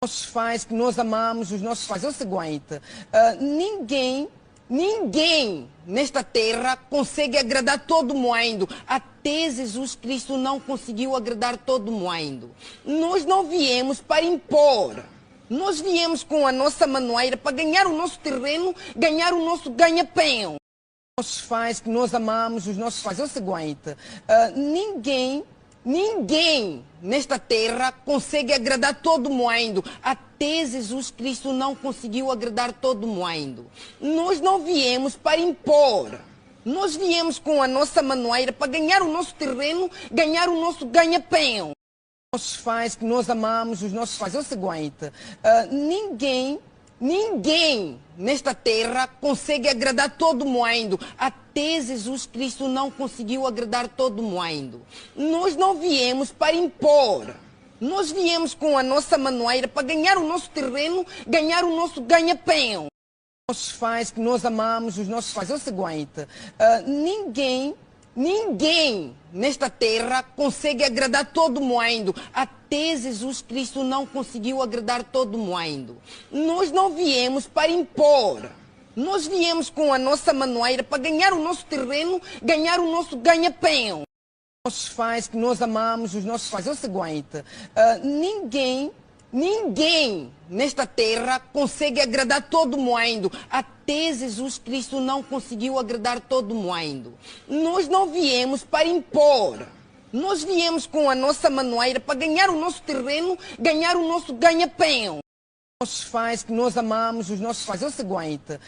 nossos pais, que nós amamos os nossos pais. É o seguinte, ninguém nesta terra consegue agradar todo mundo. Até Jesus Cristo não conseguiu agradar todo mundo. Nós não viemos para impor. Nós viemos com a nossa maneira para ganhar o nosso terreno, ganhar o nosso ganha-pão. Nossos pais, que nós amamos os nossos pais. É o seguinte, ninguém nesta terra consegue agradar todo mundo. Até Jesus Cristo não conseguiu agradar todo mundo. Nós não viemos para impor. Nós viemos com a nossa maneira para ganhar o nosso terreno, ganhar o nosso ganha-pão. Nossos pais, que nós amamos os nossos pais. É o seguinte, ninguém nesta terra consegue agradar todo mundo. Até Jesus Cristo não conseguiu agradar todo mundo. Nós não viemos para impor. Nós viemos com a nossa maneira para ganhar o nosso terreno, ganhar o nosso ganha-pão. Nossos pais, que nós amamos os nossos pais. É o seguinte, ninguém nesta terra consegue agradar todo mundo. Até Jesus Cristo não conseguiu agradar todo mundo. Nós não viemos para impor. Nós viemos com a nossa maneira para ganhar o nosso terreno, ganhar o nosso ganha-pão. Nossos pais, que nós amamos os nossos pais. É o seguinte, ninguém nesta terra consegue agradar todo mundo. Até Jesus Cristo não conseguiu agradar todo mundo. Nós não viemos para impor. Nós viemos com a nossa maneira para ganhar o nosso terreno, ganhar o nosso ganha-pão. Nossos pais, que nós amamos os nossos pais. É o seguinte,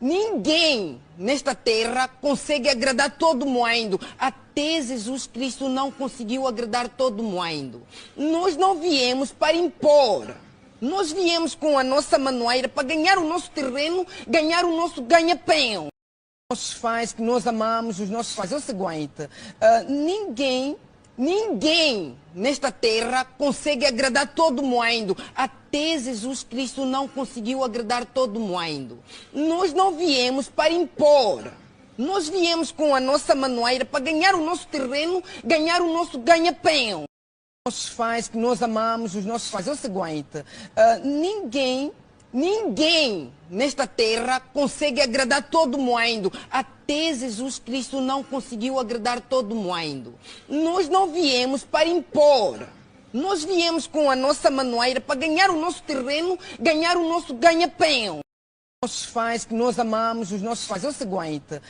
ninguém nesta terra consegue agradar todo mundo. Até Jesus Cristo não conseguiu agradar todo mundo. Nós não viemos para impor. Nós viemos com a nossa maneira para ganhar o nosso terreno, ganhar o nosso ganha-pão. Nossos pais, que nós amamos os nossos pais. É o seguinte, ninguém nesta terra consegue agradar todo mundo. Até Jesus Cristo não conseguiu agradar todo mundo. Nós não viemos para impor. Nós viemos com a nossa maneira para ganhar o nosso terreno, ganhar o nosso ganha-pão. Nossos pais, que nós amamos os nossos pais. É o seguinte, ninguém nesta terra consegue agradar todo mundo. Até Jesus Cristo não conseguiu agradar todo mundo. Nós não viemos para impor. Nós viemos com a nossa maneira para ganhar o nosso terreno, ganhar o nosso ganha-pão. Nossos pais, que nós amamos os nossos pais. É o seguinte,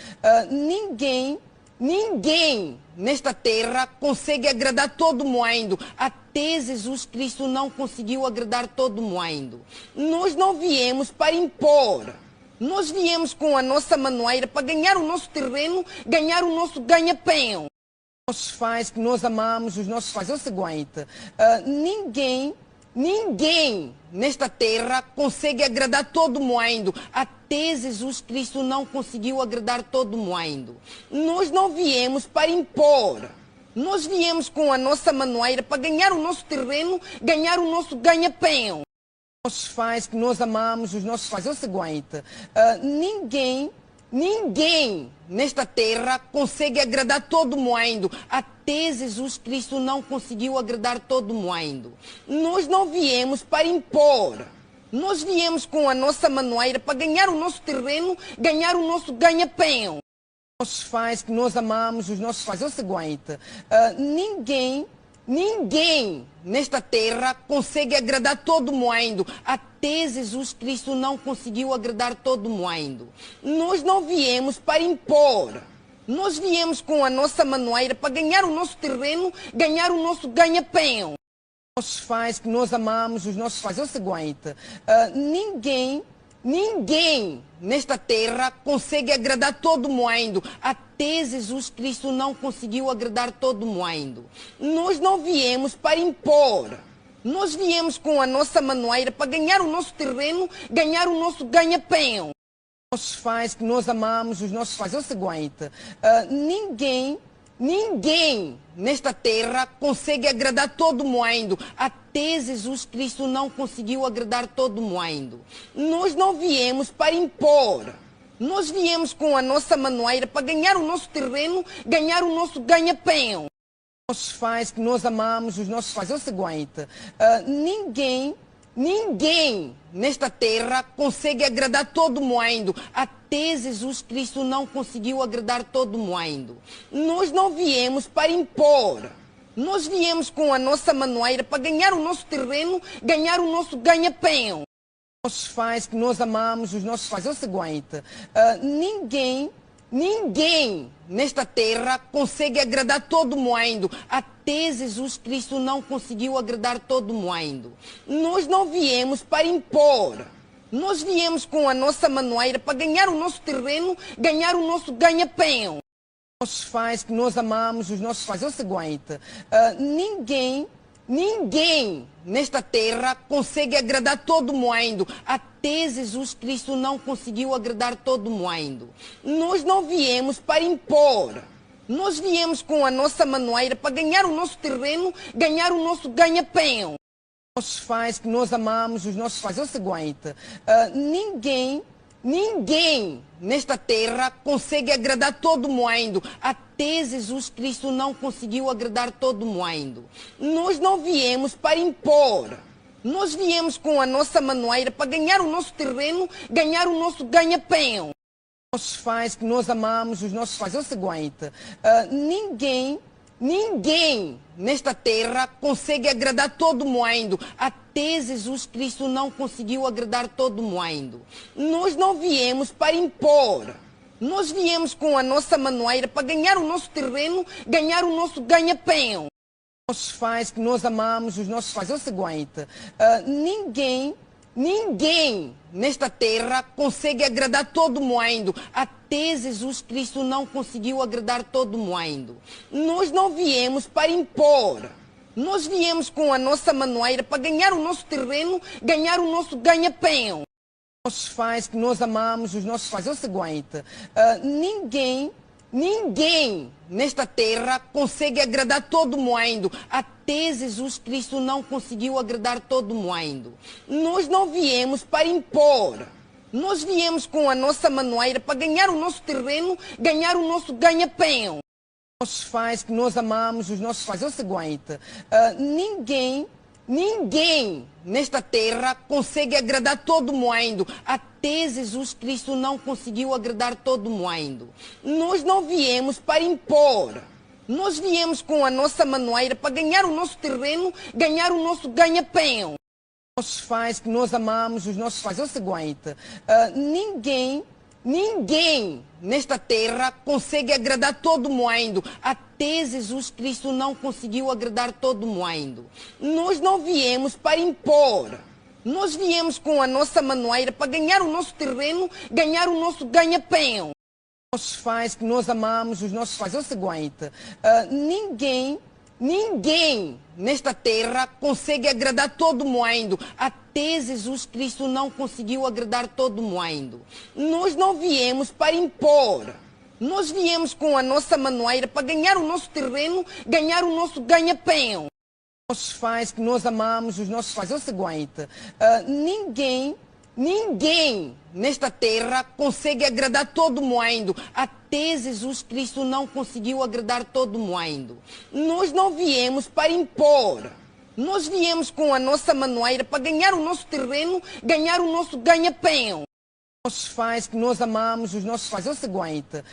ninguém nesta terra consegue agradar todo mundo. Até Jesus Cristo não conseguiu agradar todo mundo. Nós não viemos para impor. Nós viemos com a nossa maneira para ganhar o nosso terreno, ganhar o nosso ganha-pão. Nossos pais, que nós amamos os nossos pais. É o seguinte, ninguém nesta terra consegue agradar todo mundo. Até Jesus Cristo não conseguiu agradar todo mundo. Nós não viemos para impor. Nós viemos com a nossa maneira para ganhar o nosso terreno, ganhar o nosso ganha-pão. Nossos pais, que nós amamos os nossos pais. É o seguinte, ninguém nesta terra consegue agradar todo mundo. Até Jesus Cristo não conseguiu agradar todo mundo. Nós não viemos para impor. Nós viemos com a nossa maneira para ganhar o nosso terreno, ganhar o nosso ganha-pão. Nossos pais, que nós amamos os nossos pais. É o seguinte, ninguém nesta terra consegue agradar todo mundo. Até Jesus Cristo não conseguiu agradar todo mundo. Nós não viemos para impor. Nós viemos com a nossa maneira para ganhar o nosso terreno, ganhar o nosso ganha-pão. Nossos pais, que nós amamos os nossos pais. É o seguinte, ninguém nesta terra consegue agradar todo mundo. Até Jesus Cristo não conseguiu agradar todo mundo. Nós não viemos para impor. Nós viemos com a nossa maneira para ganhar o nosso terreno, ganhar o nosso ganha-pão. Nossos pais, que nós amamos os nossos pais. É o seguinte, ninguém nesta terra consegue agradar todo mundo. Até Jesus Cristo não conseguiu agradar todo mundo. Nós não viemos para impor. Nós viemos com a nossa maneira para ganhar o nosso terreno, ganhar o nosso ganha-pão. nossos pais, que nós amamos os nossos pais. É o seguinte, ninguém nesta terra consegue agradar todo mundo. Até Jesus Cristo não conseguiu agradar todo mundo. Nós não viemos para impor. Nós viemos com a nossa maneira para ganhar o nosso terreno, ganhar o nosso ganha-pão. Nossos pais, que nós amamos os nossos pais. É o seguinte, ninguém nesta terra consegue agradar todo mundo. Até Jesus Cristo não conseguiu agradar todo mundo. Nós não viemos para impor. Nós viemos com a nossa maneira para ganhar o nosso terreno, ganhar o nosso ganha-pão. Nossos pais, que nós amamos os nossos pais. É o seguinte, ninguém nesta terra consegue agradar todo mundo. Até Jesus Cristo não conseguiu agradar todo mundo. Nós não viemos para impor. Nós viemos com a nossa maneira para ganhar o nosso terreno, ganhar o nosso ganha-pão. Nossos pais, que nós amamos os nossos pais. É o seguinte, ninguém nesta terra consegue agradar todo mundo. Até Jesus Cristo não conseguiu agradar todo mundo. Nós não viemos para impor. Nós viemos com a nossa maneira para ganhar o nosso terreno, ganhar o nosso ganha-pão. Nossos pais, que nós amamos os nossos pais. É o seguinte, ninguém nesta terra consegue agradar todo mundo. Até Jesus Cristo não conseguiu agradar todo mundo. Nós não viemos para impor. Nós viemos com a nossa maneira para ganhar o nosso terreno, ganhar o nosso ganha-pão. Nossos pais, que nós amamos os nossos pais. É o seguinte, ninguém nesta terra consegue agradar todo mundo. Até Jesus Cristo não conseguiu agradar todo mundo. Nós não viemos para impor. Nós viemos com a nossa maneira para ganhar o nosso terreno, ganhar o nosso ganha-pão. Nossos pais, que nós amamos os nossos pais. É o seguinte, ninguém nesta terra consegue agradar todo mundo. Até Jesus Cristo não conseguiu agradar todo mundo. Nós não viemos para impor. Nós viemos com a nossa maneira para ganhar o nosso terreno, ganhar o nosso ganha-pão. Nossos pais, que nós amamos os nossos pais. É o seguinte, ninguém nesta terra consegue agradar todo mundo. Até Jesus Cristo não conseguiu agradar todo mundo. Nós não viemos para impor. Nós viemos com a nossa maneira para ganhar o nosso terreno, ganhar o nosso ganha-pão. Nossos pais, que nós amamos os nossos pais. É o seguinte, ninguém nesta terra consegue agradar todo mundo. Até Jesus Cristo não conseguiu agradar todo mundo. Nós não viemos para impor. Nós viemos com a nossa maneira para ganhar o nosso terreno, ganhar o nosso ganha-pão. Nossos pais, que nós amamos os nossos pais. É o seguinte, ninguém nesta terra consegue agradar todo mundo. Até Jesus Cristo não conseguiu agradar todo mundo. Nós não viemos para impor. Nós viemos com a nossa maneira para ganhar o nosso terreno, ganhar o nosso ganha-pão. Nossos pais, que nós amamos os nossos pais. É o seguinte, ninguém nesta terra consegue agradar todo mundo. Até Jesus Cristo não conseguiu agradar todo mundo. Nós não viemos para impor. Nós viemos com a nossa maneira para ganhar o nosso terreno, ganhar o nosso ganha-pão. Nossos pais, que nós amamos os nossos pais. É o seguinte,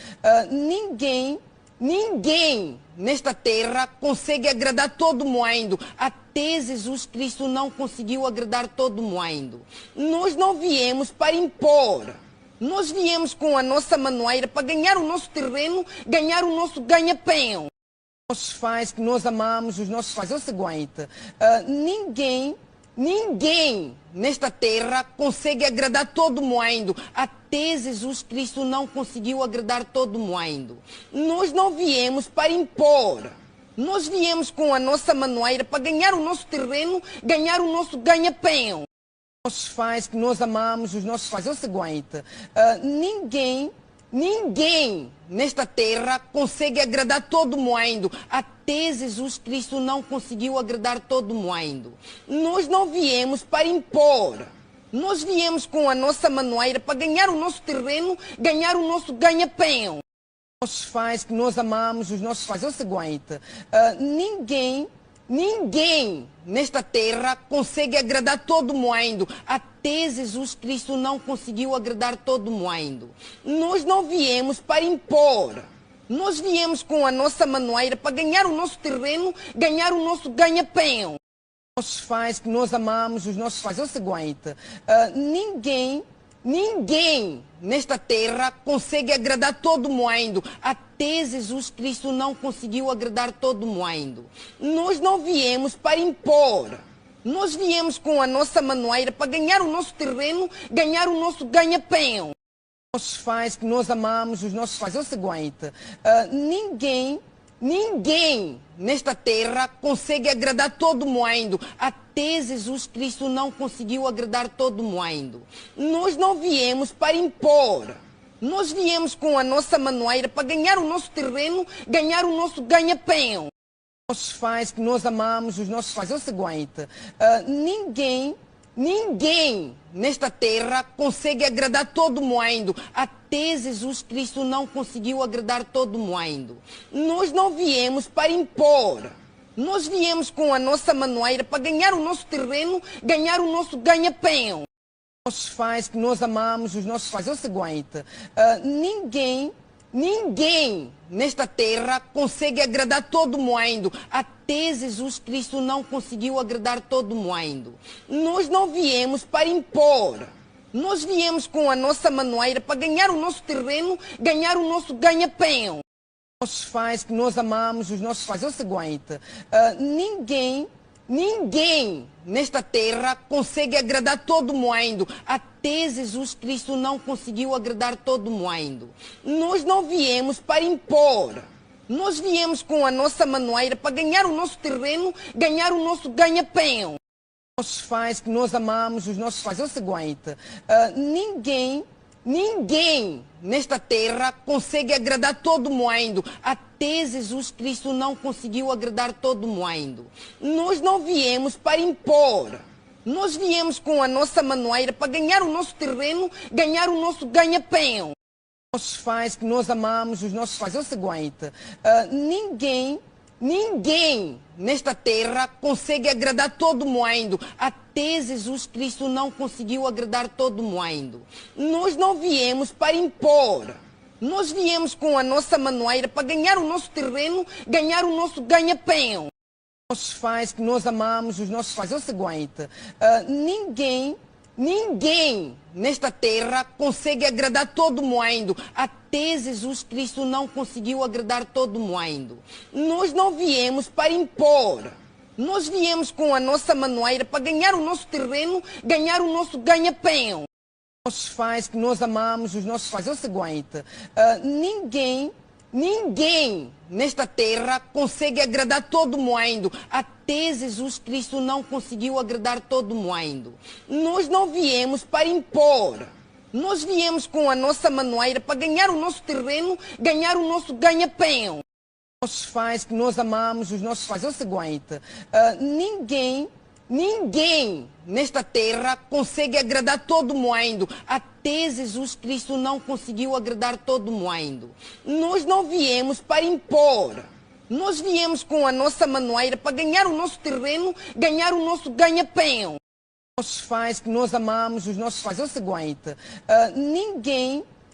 ninguém nesta terra consegue agradar todo mundo. Até Jesus Cristo não conseguiu agradar todo mundo. Nós não viemos para impor. Nós viemos com a nossa maneira para ganhar o nosso terreno, ganhar o nosso ganha-pão. Nossos pais, que nós amamos os nossos pais. É o seguinte, ninguém nesta terra consegue agradar todo mundo. Até Jesus Cristo não conseguiu agradar todo mundo. Nós não viemos para impor. Nós viemos com a nossa maneira para ganhar o nosso terreno, ganhar o nosso ganha-pão. Nossos pais, que nós amamos os nossos pais. É o seguinte, ninguém nesta terra consegue agradar todo mundo. Até Jesus Cristo não conseguiu agradar todo mundo. Nós não viemos para impor. Nós viemos com a nossa maneira para ganhar o nosso terreno, ganhar o nosso ganha-pão. nossos pais, que nós amamos os nossos pais. É o seguinte, ninguém nesta terra consegue agradar todo mundo. Até Jesus Cristo não conseguiu agradar todo mundo. Nós não viemos para impor. Nós viemos com a nossa maneira para ganhar o nosso terreno, ganhar o nosso ganha-pão. Nossos pais, que nós amamos os nossos pais. É o seguinte, ninguém nesta terra consegue agradar todo mundo. Até Jesus Cristo não conseguiu agradar todo mundo. Nós não viemos para impor. Nós viemos com a nossa maneira para ganhar o nosso terreno, ganhar o nosso ganha-pão. Nossos pais, que nós amamos os nossos pais. É o seguinte, ninguém nesta terra consegue agradar todo mundo. Até Jesus Cristo não conseguiu agradar todo mundo. Nós não viemos para impor. Nós viemos com a nossa maneira para ganhar o nosso terreno, ganhar o nosso ganha-pão. Nossos pais, que nós amamos os nossos pais. É o seguinte, ninguém nesta terra consegue agradar todo mundo. Até Jesus Cristo não conseguiu agradar todo mundo. Nós não viemos para impor. Nós viemos com a nossa maneira para ganhar o nosso terreno, ganhar o nosso ganha-pão. Nossos pais, que nós amamos os nossos pais. É o seguinte, ninguém nesta terra consegue agradar todo mundo. Até Jesus Cristo não conseguiu agradar todo mundo. Nós não viemos para impor. Nós viemos com a nossa maneira para ganhar o nosso terreno, ganhar o nosso ganha-pão. Nossos pais, que nós amamos os nossos pais. É o seguinte, ninguém nesta terra consegue agradar todo mundo. Até Jesus Cristo não conseguiu agradar todo mundo. Nós não viemos para impor. Nós viemos com a nossa maneira para ganhar o nosso terreno, ganhar o nosso ganha-pão. Nossos pais, que nós amamos os nossos pais. É o seguinte, ninguém nesta terra consegue agradar todo mundo. Até Jesus Cristo não conseguiu agradar todo mundo. Nós não viemos para impor. Nós viemos com a nossa maneira para ganhar o nosso terreno, ganhar o nosso ganha-pão. Nossos pais, que nós amamos os nossos pais. É o seguinte, ninguém nesta terra consegue agradar todo mundo. Até Jesus Cristo não conseguiu agradar todo mundo. Nós não viemos para impor. Nós viemos com a nossa maneira para ganhar o nosso terreno, ganhar o nosso ganha-pão. Nossos pais, que nós amamos os nossos pais. É o seguinte, ninguém nesta terra consegue agradar todo mundo. Até Jesus Cristo não conseguiu agradar todo mundo. Nós não viemos para impor. Nós viemos com a nossa maneira para ganhar o nosso terreno, ganhar o nosso ganha-pão. Nossos pais, que nós amamos os nossos pais. É o seguinte, ninguém nesta terra consegue agradar todo mundo. Até Jesus Cristo não conseguiu agradar todo mundo. Nós não viemos para impor. Nós viemos com a nossa maneira para ganhar o nosso terreno, ganhar o nosso ganha-pão. Nossos pais, que nós amamos os nossos pais. É o seguinte, ninguém nesta terra consegue agradar todo mundo. Até Jesus Cristo não conseguiu agradar todo mundo. Nós não viemos para impor. Nós viemos com a nossa maneira para ganhar o nosso terreno, ganhar o nosso ganha-pão. Nossos pais, que nós amamos os nossos pais. É o seguinte,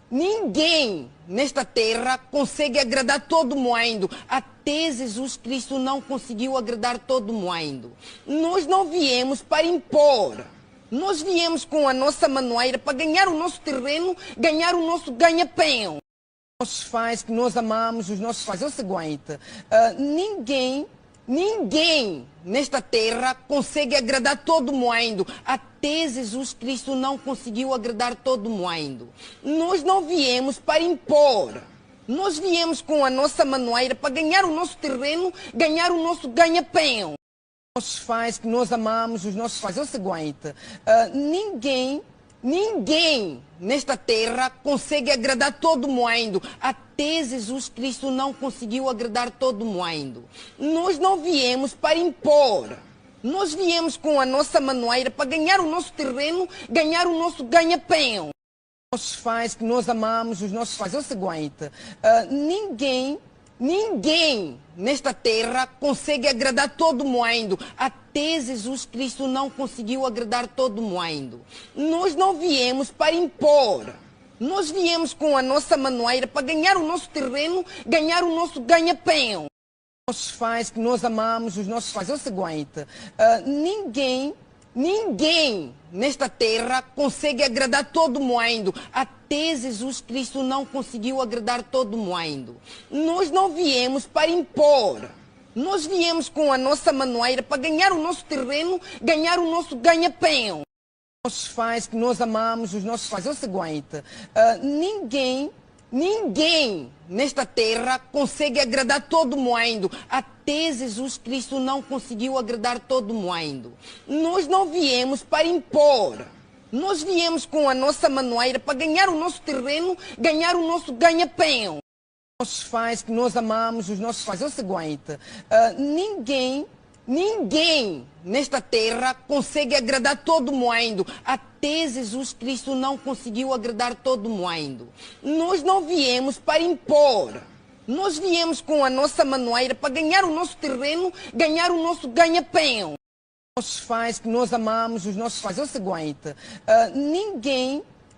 ninguém nesta terra consegue agradar todo mundo. Até Jesus Cristo não conseguiu agradar todo mundo. Nós não viemos para impor. Nós viemos com a nossa maneira para ganhar o nosso terreno, ganhar o nosso ganha-pão. Nossos pais, que nós amamos os nossos pais. É o seguinte, ninguém nesta terra consegue agradar todo mundo. Até Jesus Cristo não conseguiu agradar todo mundo. Nós não viemos para impor. Nós viemos com a nossa maneira para ganhar o nosso terreno, ganhar o nosso ganha-pão. Nossos pais, que nós amamos os nossos pais. É o seguinte, ninguém nesta terra consegue agradar todo mundo. Até Jesus Cristo não conseguiu agradar todo mundo. Nós não viemos para impor. Nós viemos com a nossa maneira para ganhar o nosso terreno, ganhar o nosso ganha-pão. nossos pais, que nós amamos os nossos pais. É o seguinte, ninguém nesta terra consegue agradar todo mundo. Até Jesus Cristo não conseguiu agradar todo mundo. Nós não viemos para impor. Nós viemos com a nossa maneira para ganhar o nosso terreno, ganhar o nosso ganha-pão. Nossos pais, que nós amamos os nossos pais. É o seguinte, ninguém nesta terra consegue agradar todo mundo. Até Jesus Cristo não conseguiu agradar todo mundo. Nós não viemos para impor. Nós viemos com a nossa maneira para ganhar o nosso terreno, ganhar o nosso ganha-pão. Nossos pais, que nós amamos os nossos pais. É o seguinte, ninguém nesta terra consegue agradar todo mundo. Até Jesus Cristo não conseguiu agradar todo mundo. Nós não viemos para impor. Nós viemos com a nossa maneira para ganhar o nosso terreno, ganhar o nosso ganha-pão. Nossos pais, que nós amamos os nossos pais. É o seguinte, ninguém nesta terra consegue agradar todo mundo. Até Jesus Cristo não conseguiu agradar todo mundo. Nós não viemos para impor. Nós viemos com a nossa maneira para ganhar o nosso terreno, ganhar o nosso ganha-pão. Nossos pais, que nós amamos os nossos pais. É o seguinte,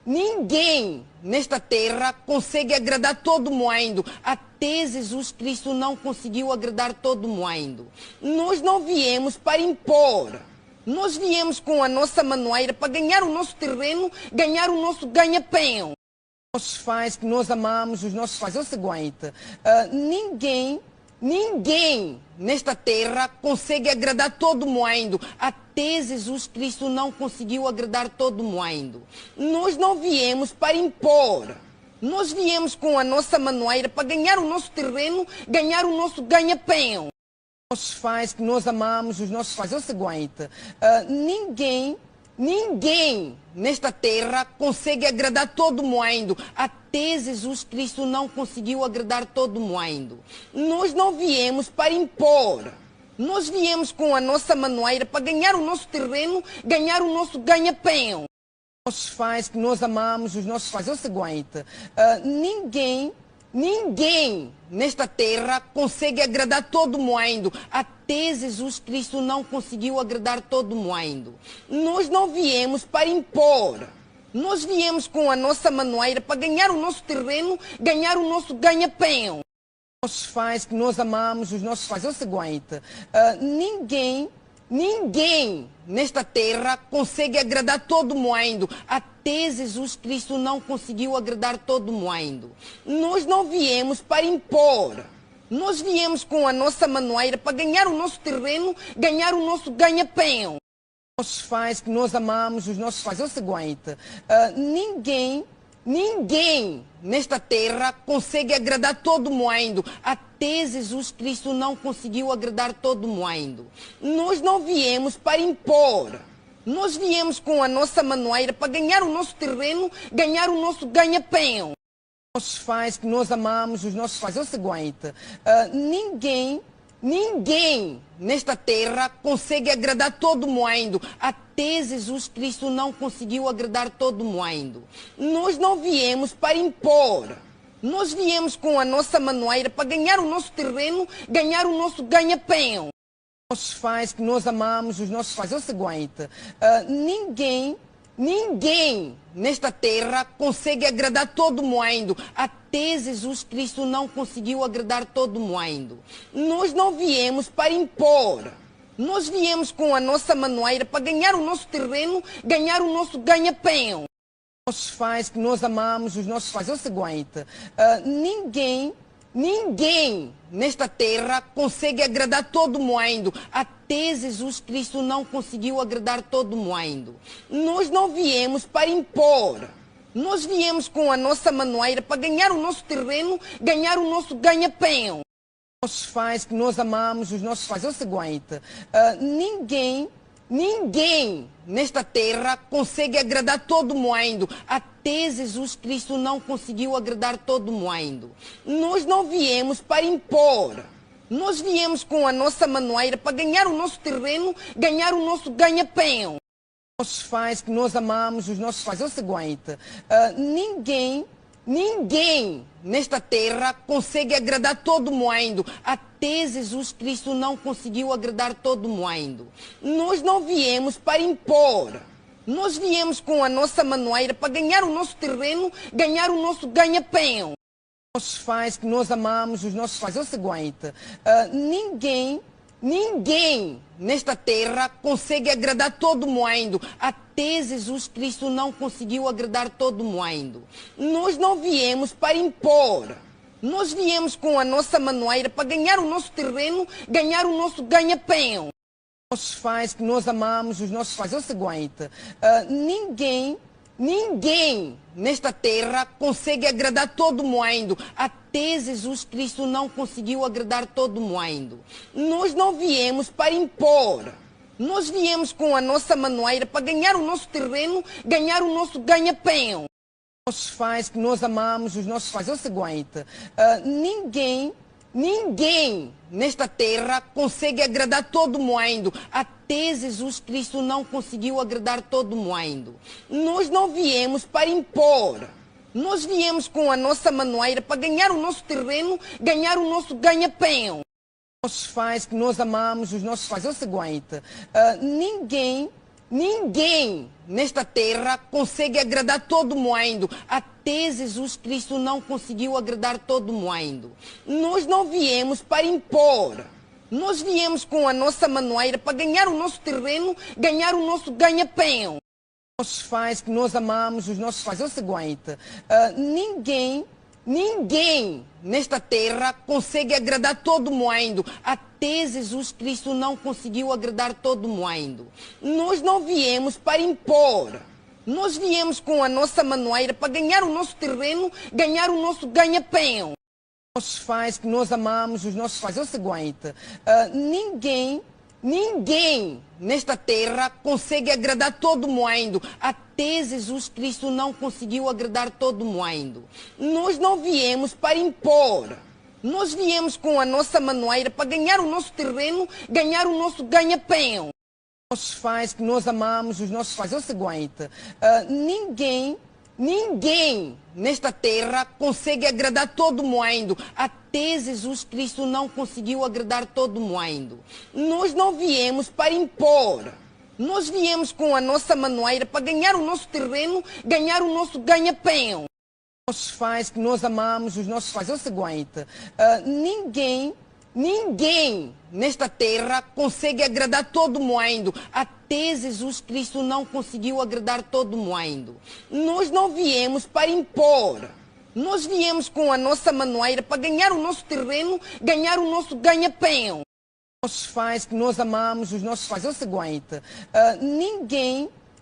ninguém nesta terra consegue agradar todo mundo. Até Jesus Cristo não conseguiu agradar todo mundo. Nós não viemos para impor. Nós viemos com a nossa maneira para ganhar o nosso terreno, ganhar o nosso ganha-pão. Nossos pais, que nós amamos os nossos pais. É o seguinte, ninguém nesta terra consegue agradar todo mundo. Até Jesus Cristo não conseguiu agradar todo mundo. Nós não viemos para impor. Nós viemos com a nossa maneira para ganhar o nosso terreno, ganhar o nosso ganha-pão. Nossos pais, que nós amamos os nossos pais. É o seguinte, ninguém nesta terra consegue agradar todo mundo. Até Jesus Cristo não conseguiu agradar todo mundo. Nós não viemos para impor. Nós viemos com a nossa maneira para ganhar o nosso terreno, ganhar o nosso ganha-pão. Nossos pais, que nós amamos os nossos pais. É o seguinte, ninguém nesta terra consegue agradar todo mundo. Até Jesus Cristo não conseguiu agradar todo mundo. Nós não viemos para impor. Nós viemos com a nossa maneira para ganhar o nosso terreno, ganhar o nosso ganha-pão. Nossos pais, que nós amamos os nossos pais. É o seguinte, ninguém nesta terra consegue agradar todo mundo. Até Jesus Cristo não conseguiu agradar todo mundo. Nós não viemos para impor. Nós viemos com a nossa maneira para ganhar o nosso terreno, ganhar o nosso ganha-pão. Nossos pais, que nós amamos os nossos pais. É o seguinte, ninguém nesta terra consegue agradar todo mundo. Até Jesus Cristo não conseguiu agradar todo mundo. Nós não viemos para impor. Nós viemos com a nossa maneira para ganhar o nosso terreno, ganhar o nosso ganha-pão. Nossos pais, que nós amamos os nossos pais. É o seguinte, ninguém nesta terra consegue agradar todo mundo. Até Jesus Cristo não conseguiu agradar todo mundo. Nós não viemos para impor. Nós viemos com a nossa maneira para ganhar o nosso terreno, ganhar o nosso ganha-pão. Nossos pais, que nós amamos os nossos pais. É o seguinte, ninguém nesta terra consegue agradar todo mundo. Até Jesus Cristo não conseguiu agradar todo mundo. Nós não viemos para impor. Nós viemos com a nossa maneira para ganhar o nosso terreno, ganhar o nosso ganha-pão. Nossos pais, que nós amamos os nossos pais. É o seguinte, ninguém nesta terra consegue agradar todo mundo. Até Jesus Cristo não conseguiu agradar todo mundo. Nós não viemos para impor. Nós viemos com a nossa maneira para ganhar o nosso terreno, ganhar o nosso ganha-pão. Nossos pais, que nós amamos os nossos pais. É o seguinte, ninguém nesta terra consegue agradar todo mundo. Até Jesus Cristo não conseguiu agradar todo mundo. Nós não viemos para impor. Nós viemos com a nossa maneira para ganhar o nosso terreno, ganhar o nosso ganha-pão. nossos pais, que nós amamos os nossos pais. É o seguinte, ninguém nesta terra consegue agradar todo mundo. Até Jesus Cristo não conseguiu agradar todo mundo. Nós não viemos para impor. Nós viemos com a nossa maneira para ganhar o nosso terreno, ganhar o nosso ganha-pão. Nossos pais, que nós amamos os nossos pais. É o seguinte, ninguém nesta terra consegue agradar todo mundo. Até Jesus Cristo não conseguiu agradar todo mundo. Nós não viemos para impor. Nós viemos com a nossa maneira para ganhar o nosso terreno, ganhar o nosso ganha-pão. Nossos pais, que nós amamos os nossos pais. É o seguinte, ninguém nesta terra consegue agradar todo mundo. Até Jesus Cristo não conseguiu agradar todo mundo. Nós não viemos para impor. Nós viemos com a nossa maneira para ganhar o nosso terreno, ganhar o nosso ganha-pão. Nossos pais, que nós amamos os nossos pais. É o seguinte, ninguém nesta terra consegue agradar todo mundo. Até Jesus Cristo não conseguiu agradar todo mundo. Nós não viemos para impor. Nós viemos com a nossa maneira para ganhar o nosso terreno, ganhar o nosso ganha-pão. Nossos pais, que nós amamos os nossos pais. É o seguinte, ninguém nesta terra consegue agradar todo mundo. Até Jesus Cristo não conseguiu agradar todo mundo. Nós não viemos para impor. Nós viemos com a nossa maneira para ganhar o nosso terreno, ganhar o nosso ganha-pão. Nossos pais, que nós amamos os nossos pais. É o seguinte, ninguém nesta terra consegue agradar todo mundo. Até Jesus Cristo não conseguiu agradar todo mundo. Nós não viemos para impor. Nós viemos com a nossa maneira para ganhar o nosso terreno, ganhar o nosso ganha-pão. Nossos pais, que nós amamos os nossos pais. É o seguinte, ninguém nesta terra consegue agradar todo mundo. Até Jesus Cristo não conseguiu agradar todo mundo. Nós não viemos para impor. Nós viemos com a nossa maneira para ganhar o nosso terreno, ganhar o nosso ganha-pão. Nossos pais, que nós amamos os nossos pais. É o seguinte, ninguém nesta terra consegue agradar todo mundo. Até Jesus Cristo não conseguiu agradar todo mundo. Nós não viemos para impor. Nós viemos com a nossa maneira para ganhar o nosso terreno, ganhar o nosso ganha-pão. Nossos pais, que nós amamos os nossos pais. É o seguinte, ninguém nesta terra consegue agradar todo mundo. Até Jesus Cristo não conseguiu agradar todo mundo. Nós não viemos para impor. Nós viemos com a nossa maneira para ganhar o nosso terreno, ganhar o nosso ganha-pão. Nossos pais, que nós amamos os nossos pais. É o seguinte,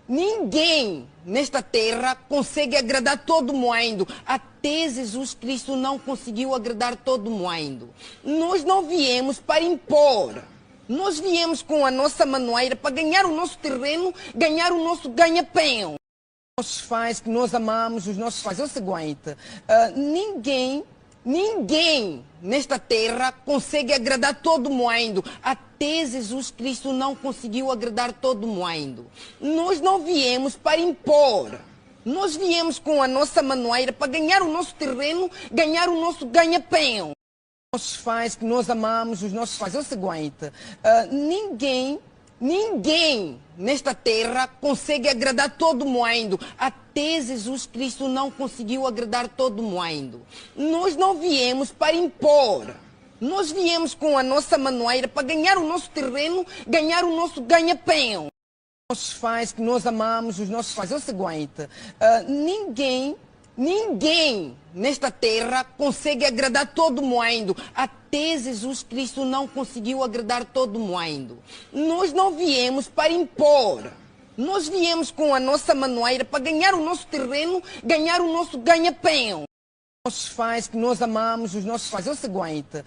ninguém nesta terra consegue agradar todo mundo. Até Jesus Cristo não conseguiu agradar todo mundo. Nós não viemos para impor. Nós viemos com a nossa maneira para ganhar o nosso terreno, ganhar o nosso ganha-pão. Nossos pais, que nós amamos os nossos pais. É o seguinte, ninguém nesta terra consegue agradar todo mundo. Até Jesus Cristo não conseguiu agradar todo mundo. Nós não viemos para impor. Nós viemos com a nossa maneira para ganhar o nosso terreno, ganhar o nosso ganha-pão. Nossos pais, que nós amamos os nossos pais. É o seguinte, ninguém nesta terra consegue agradar todo mundo. Até Jesus Cristo não conseguiu agradar todo mundo. Nós não viemos para impor. Nós viemos com a nossa maneira para ganhar o nosso terreno, ganhar o nosso ganha-pão. Nossos pais, que nós amamos os nossos pais. É o seguinte, ninguém nesta terra consegue agradar todo mundo. Até Jesus Cristo não conseguiu agradar todo mundo. Nós não viemos para impor. Nós viemos com a nossa maneira para ganhar o nosso terreno, ganhar o nosso ganha-pão. Nossos pais, que nós amamos os nossos pais. É o seguinte,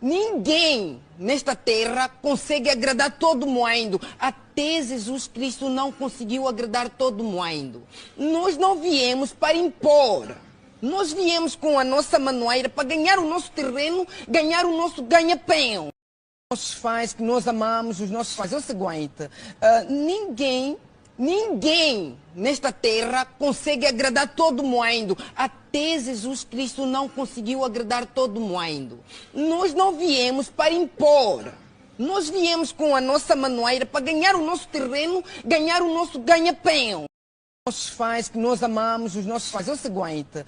ninguém nesta terra consegue agradar todo mundo. Até Jesus Cristo não conseguiu agradar todo mundo. Nós não viemos para impor. Nós viemos com a nossa maneira para ganhar o nosso terreno, ganhar o nosso ganha-pão. nossos pais, que nós amamos os nossos pais. É o seguinte, ninguém nesta terra consegue agradar todo mundo. Até Jesus Cristo não conseguiu agradar todo mundo. Nós não viemos para impor. Nós viemos com a nossa maneira para ganhar o nosso terreno, ganhar o nosso ganha-pão. Nossos pais, que nós amamos os nossos pais. É o seguinte,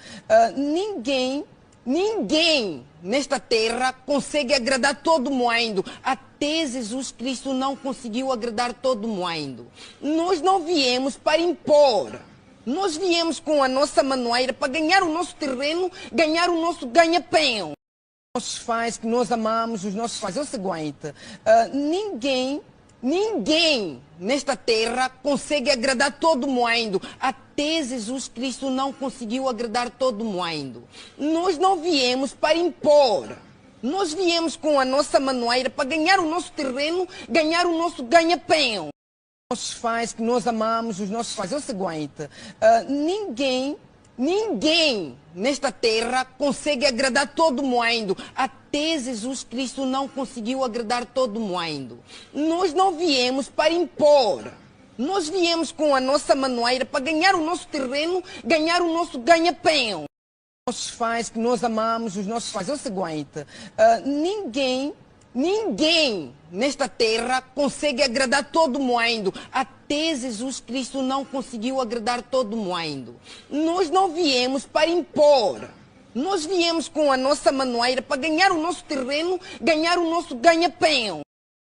ninguém nesta terra consegue agradar todo mundo. Até Jesus Cristo não conseguiu agradar todo mundo. Nós não viemos para impor. Nós viemos com a nossa maneira para ganhar o nosso terreno, ganhar o nosso ganha-pão. Nossos pais, que nós amamos os nossos pais. É o seguinte, ninguém nesta terra consegue agradar todo mundo. Até Jesus Cristo não conseguiu agradar todo mundo. Nós não viemos para impor. Nós viemos com a nossa maneira para ganhar o nosso terreno, ganhar o nosso ganha-pão. Nossos pais, que nós amamos os nossos pais. É o seguinte, ninguém nesta terra consegue agradar todo mundo. Até Jesus Cristo não conseguiu agradar todo mundo. Nós não viemos para impor. Nós viemos com a nossa maneira para ganhar o nosso terreno, ganhar o nosso ganha-pão. Nossos pais, que nós amamos os nossos pais. É o seguinte, ninguém nesta terra consegue agradar todo mundo. Até Jesus Cristo não conseguiu agradar todo mundo. Nós não viemos para impor. Nós viemos com a nossa maneira para ganhar o nosso terreno, ganhar o nosso ganha-pão.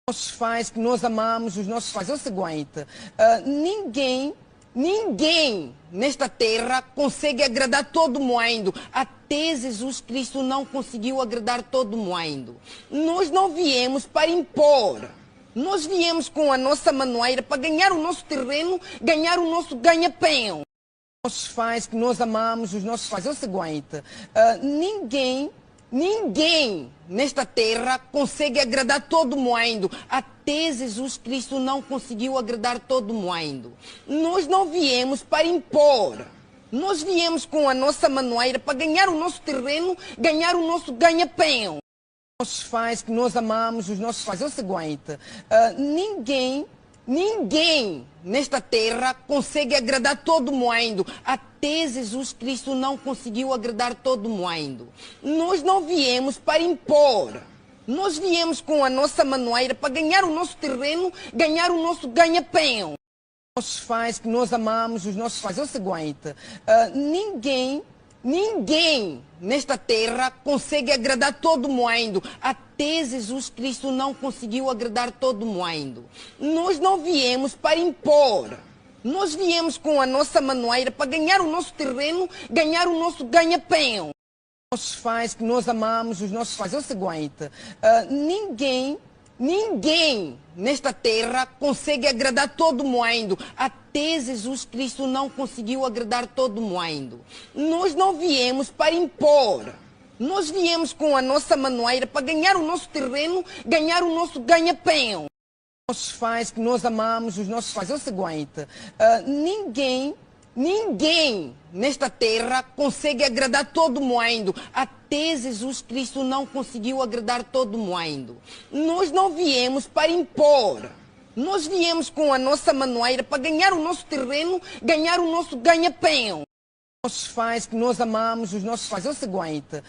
Nossos pais, que nós amamos os nossos pais. É o seguinte, ninguém nesta terra consegue agradar todo mundo. Até Jesus Cristo não conseguiu agradar todo mundo. Nós não viemos para impor. Nós viemos com a nossa maneira para ganhar o nosso terreno, ganhar o nosso ganha-pão. Nossos pais, que nós amamos os nossos pais. É o seguinte, ninguém nesta terra consegue agradar todo mundo. Até Jesus Cristo não conseguiu agradar todo mundo. Nós não viemos para impor. Nós viemos com a nossa maneira para ganhar o nosso terreno, ganhar o nosso ganha-pão. Nossos pais, que nós amamos os nossos pais. É o seguinte, ninguém nesta terra consegue agradar todo mundo. Até Jesus Cristo não conseguiu agradar todo mundo. Nós não viemos para impor. Nós viemos com a nossa maneira para ganhar o nosso terreno, ganhar o nosso ganha-pão. Nossos pais, que nós amamos os nossos pais. É o seguinte, ninguém nesta terra consegue agradar todo mundo. Até Jesus Cristo não conseguiu agradar todo mundo. Nós não viemos para impor. Nós viemos com a nossa maneira para ganhar o nosso terreno, ganhar o nosso ganha-pão. Nossos pais, que nós amamos os nossos pais. É o seguinte, ninguém nesta terra consegue agradar todo mundo. Até Jesus Cristo não conseguiu agradar todo mundo. Nós não viemos para impor. Nós viemos com a nossa maneira para ganhar o nosso terreno, ganhar o nosso ganha-pão. Nossos pais, que nós amamos os nossos pais. É o seguinte, ninguém nesta terra consegue agradar todo mundo. Até Jesus Cristo não conseguiu agradar todo mundo. Nós não viemos para impor. Nós viemos com a nossa maneira para ganhar o nosso terreno, ganhar o nosso ganha-pão. Nossos pais, que nós amamos os nossos pais. É o seguinte,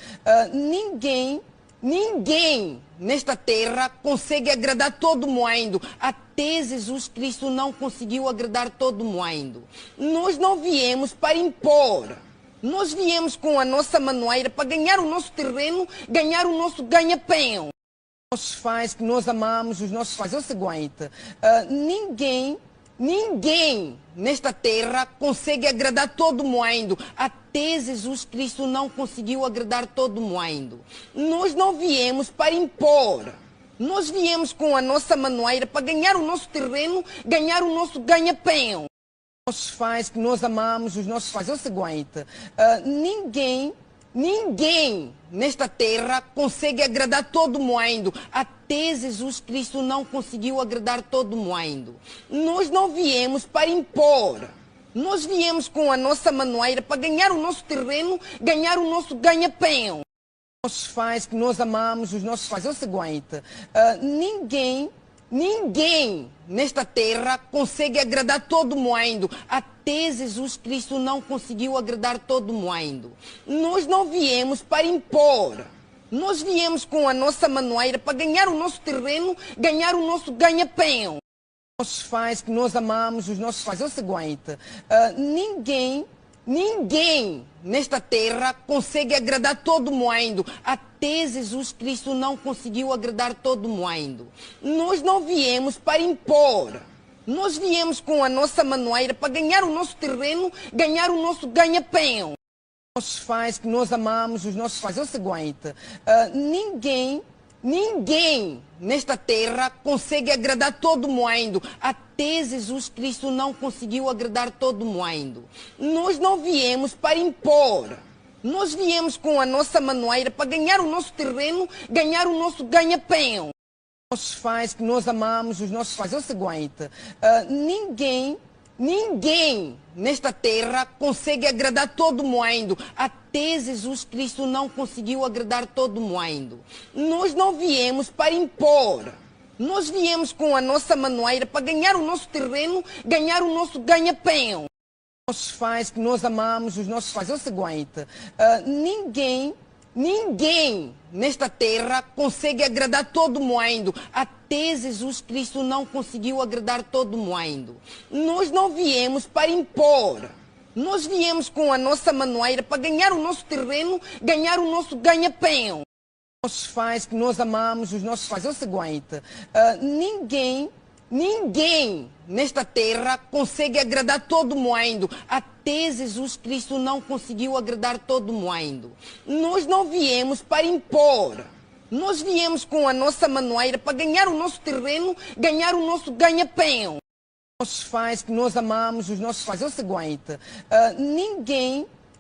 ninguém nesta terra consegue agradar todo mundo. Até Jesus Cristo não conseguiu agradar todo mundo. Nós não viemos para impor. Nós viemos com a nossa maneira para ganhar o nosso terreno, ganhar o nosso ganha-pão. Nossos pais, que nós amamos os nossos pais. É o seguinte, ninguém nesta terra consegue agradar todo mundo. Até Jesus Cristo não conseguiu agradar todo mundo. Nós não viemos para impor. Nós viemos com a nossa maneira para ganhar o nosso terreno, ganhar o nosso ganha-pão. Nossos pais, que nós amamos os nossos pais. É o seguinte, ninguém nesta terra consegue agradar todo mundo. Até Jesus Cristo não conseguiu agradar todo mundo. Nós não viemos para impor. Nós viemos com a nossa maneira para ganhar o nosso terreno, ganhar o nosso ganha-pão. nossos pais, que nós amamos os nossos pais. É o seguinte, ninguém nesta terra consegue agradar todo mundo. Até Jesus Cristo não conseguiu agradar todo mundo. Nós não viemos para impor. Nós viemos com a nossa maneira para ganhar o nosso terreno, ganhar o nosso ganha-pão. Nossos pais, que nós amamos os nossos pais. É o seguinte, ninguém nesta terra consegue agradar todo mundo. Até Jesus Cristo não conseguiu agradar todo mundo. Nós não viemos para impor. Nós viemos com a nossa maneira para ganhar o nosso terreno, ganhar o nosso ganha-pão. Nossos pais, que nós amamos os nossos pais. É o seguinte, ninguém nesta terra consegue agradar todo mundo. Até Jesus Cristo não conseguiu agradar todo mundo. Nós não viemos para impor. Nós viemos com a nossa maneira para ganhar o nosso terreno, ganhar o nosso ganha-pão. Nossos pais, que nós amamos os nossos pais. É o seguinte, ninguém nesta terra consegue agradar todo mundo. Até Jesus Cristo não conseguiu agradar todo mundo. Nós não viemos para impor. Nós viemos com a nossa maneira para ganhar o nosso terreno, ganhar o nosso ganha-pão. Nossos pais, que nós amamos os nossos pais. É o seguinte, ninguém nesta terra consegue agradar todo mundo. Até Jesus Cristo não conseguiu agradar todo mundo. Nós não viemos para impor. Nós viemos com a nossa maneira para ganhar o nosso terreno, ganhar o nosso ganha-pão. Nossos pais, que nós amamos os nossos pais. É o seguinte, ninguém nesta terra consegue agradar todo mundo. Até Jesus Cristo não conseguiu agradar todo mundo. Nós não viemos para impor. Nós viemos com a nossa maneira para ganhar o nosso terreno, ganhar o nosso ganha-pão. Nossos pais, que nós amamos os nossos pais. É o seguinte,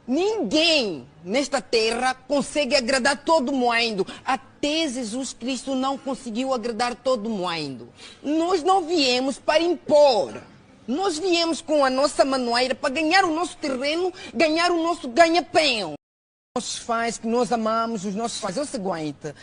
ninguém nesta terra consegue agradar todo mundo. Até Jesus Cristo não conseguiu agradar todo mundo. Nós não viemos para impor. Nós viemos com a nossa maneira para ganhar o nosso terreno, ganhar o nosso ganha-pão. Nossos pais, que nós amamos os nossos pais. É o seguinte,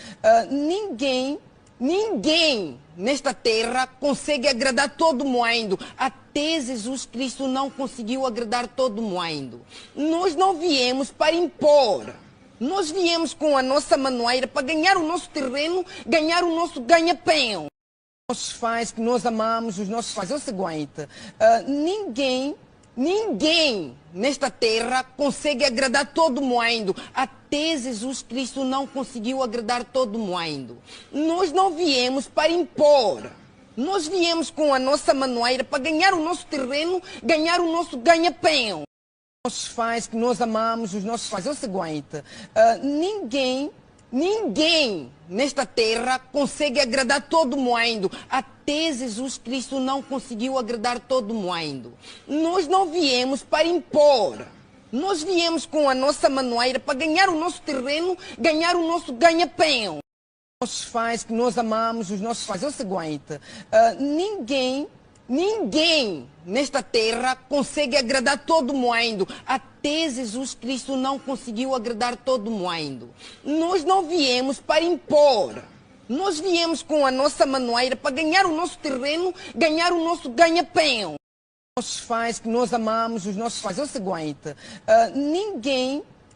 ninguém nesta terra consegue agradar todo mundo. Até Jesus Cristo não conseguiu agradar todo mundo. Nós não viemos para impor. Nós viemos com a nossa maneira para ganhar o nosso terreno, ganhar o nosso ganha-pão. Nossos pais, que nós amamos os nossos pais. É o seguinte, ninguém nesta terra consegue agradar todo mundo. Até Jesus Cristo não conseguiu agradar todo mundo. Nós não viemos para impor. Nós viemos com a nossa maneira para ganhar o nosso terreno, ganhar o nosso ganha-pão. Nossos pais, que nós amamos os nossos pais. É o seguinte, ninguém nesta terra consegue agradar todo mundo. Até Jesus Cristo não conseguiu agradar todo mundo. Nós não viemos para impor. Nós viemos com a nossa maneira para ganhar o nosso terreno, ganhar o nosso ganha-pão. Nossos pais, que nós amamos os nossos pais. É o seguinte, ninguém nesta terra consegue agradar todo mundo. Até Jesus Cristo não conseguiu agradar todo mundo. Nós não viemos para impor. Nós viemos com a nossa maneira para ganhar o nosso terreno, ganhar o nosso ganha-pão. Nossos pais, que nós amamos os nossos pais. É o seguinte,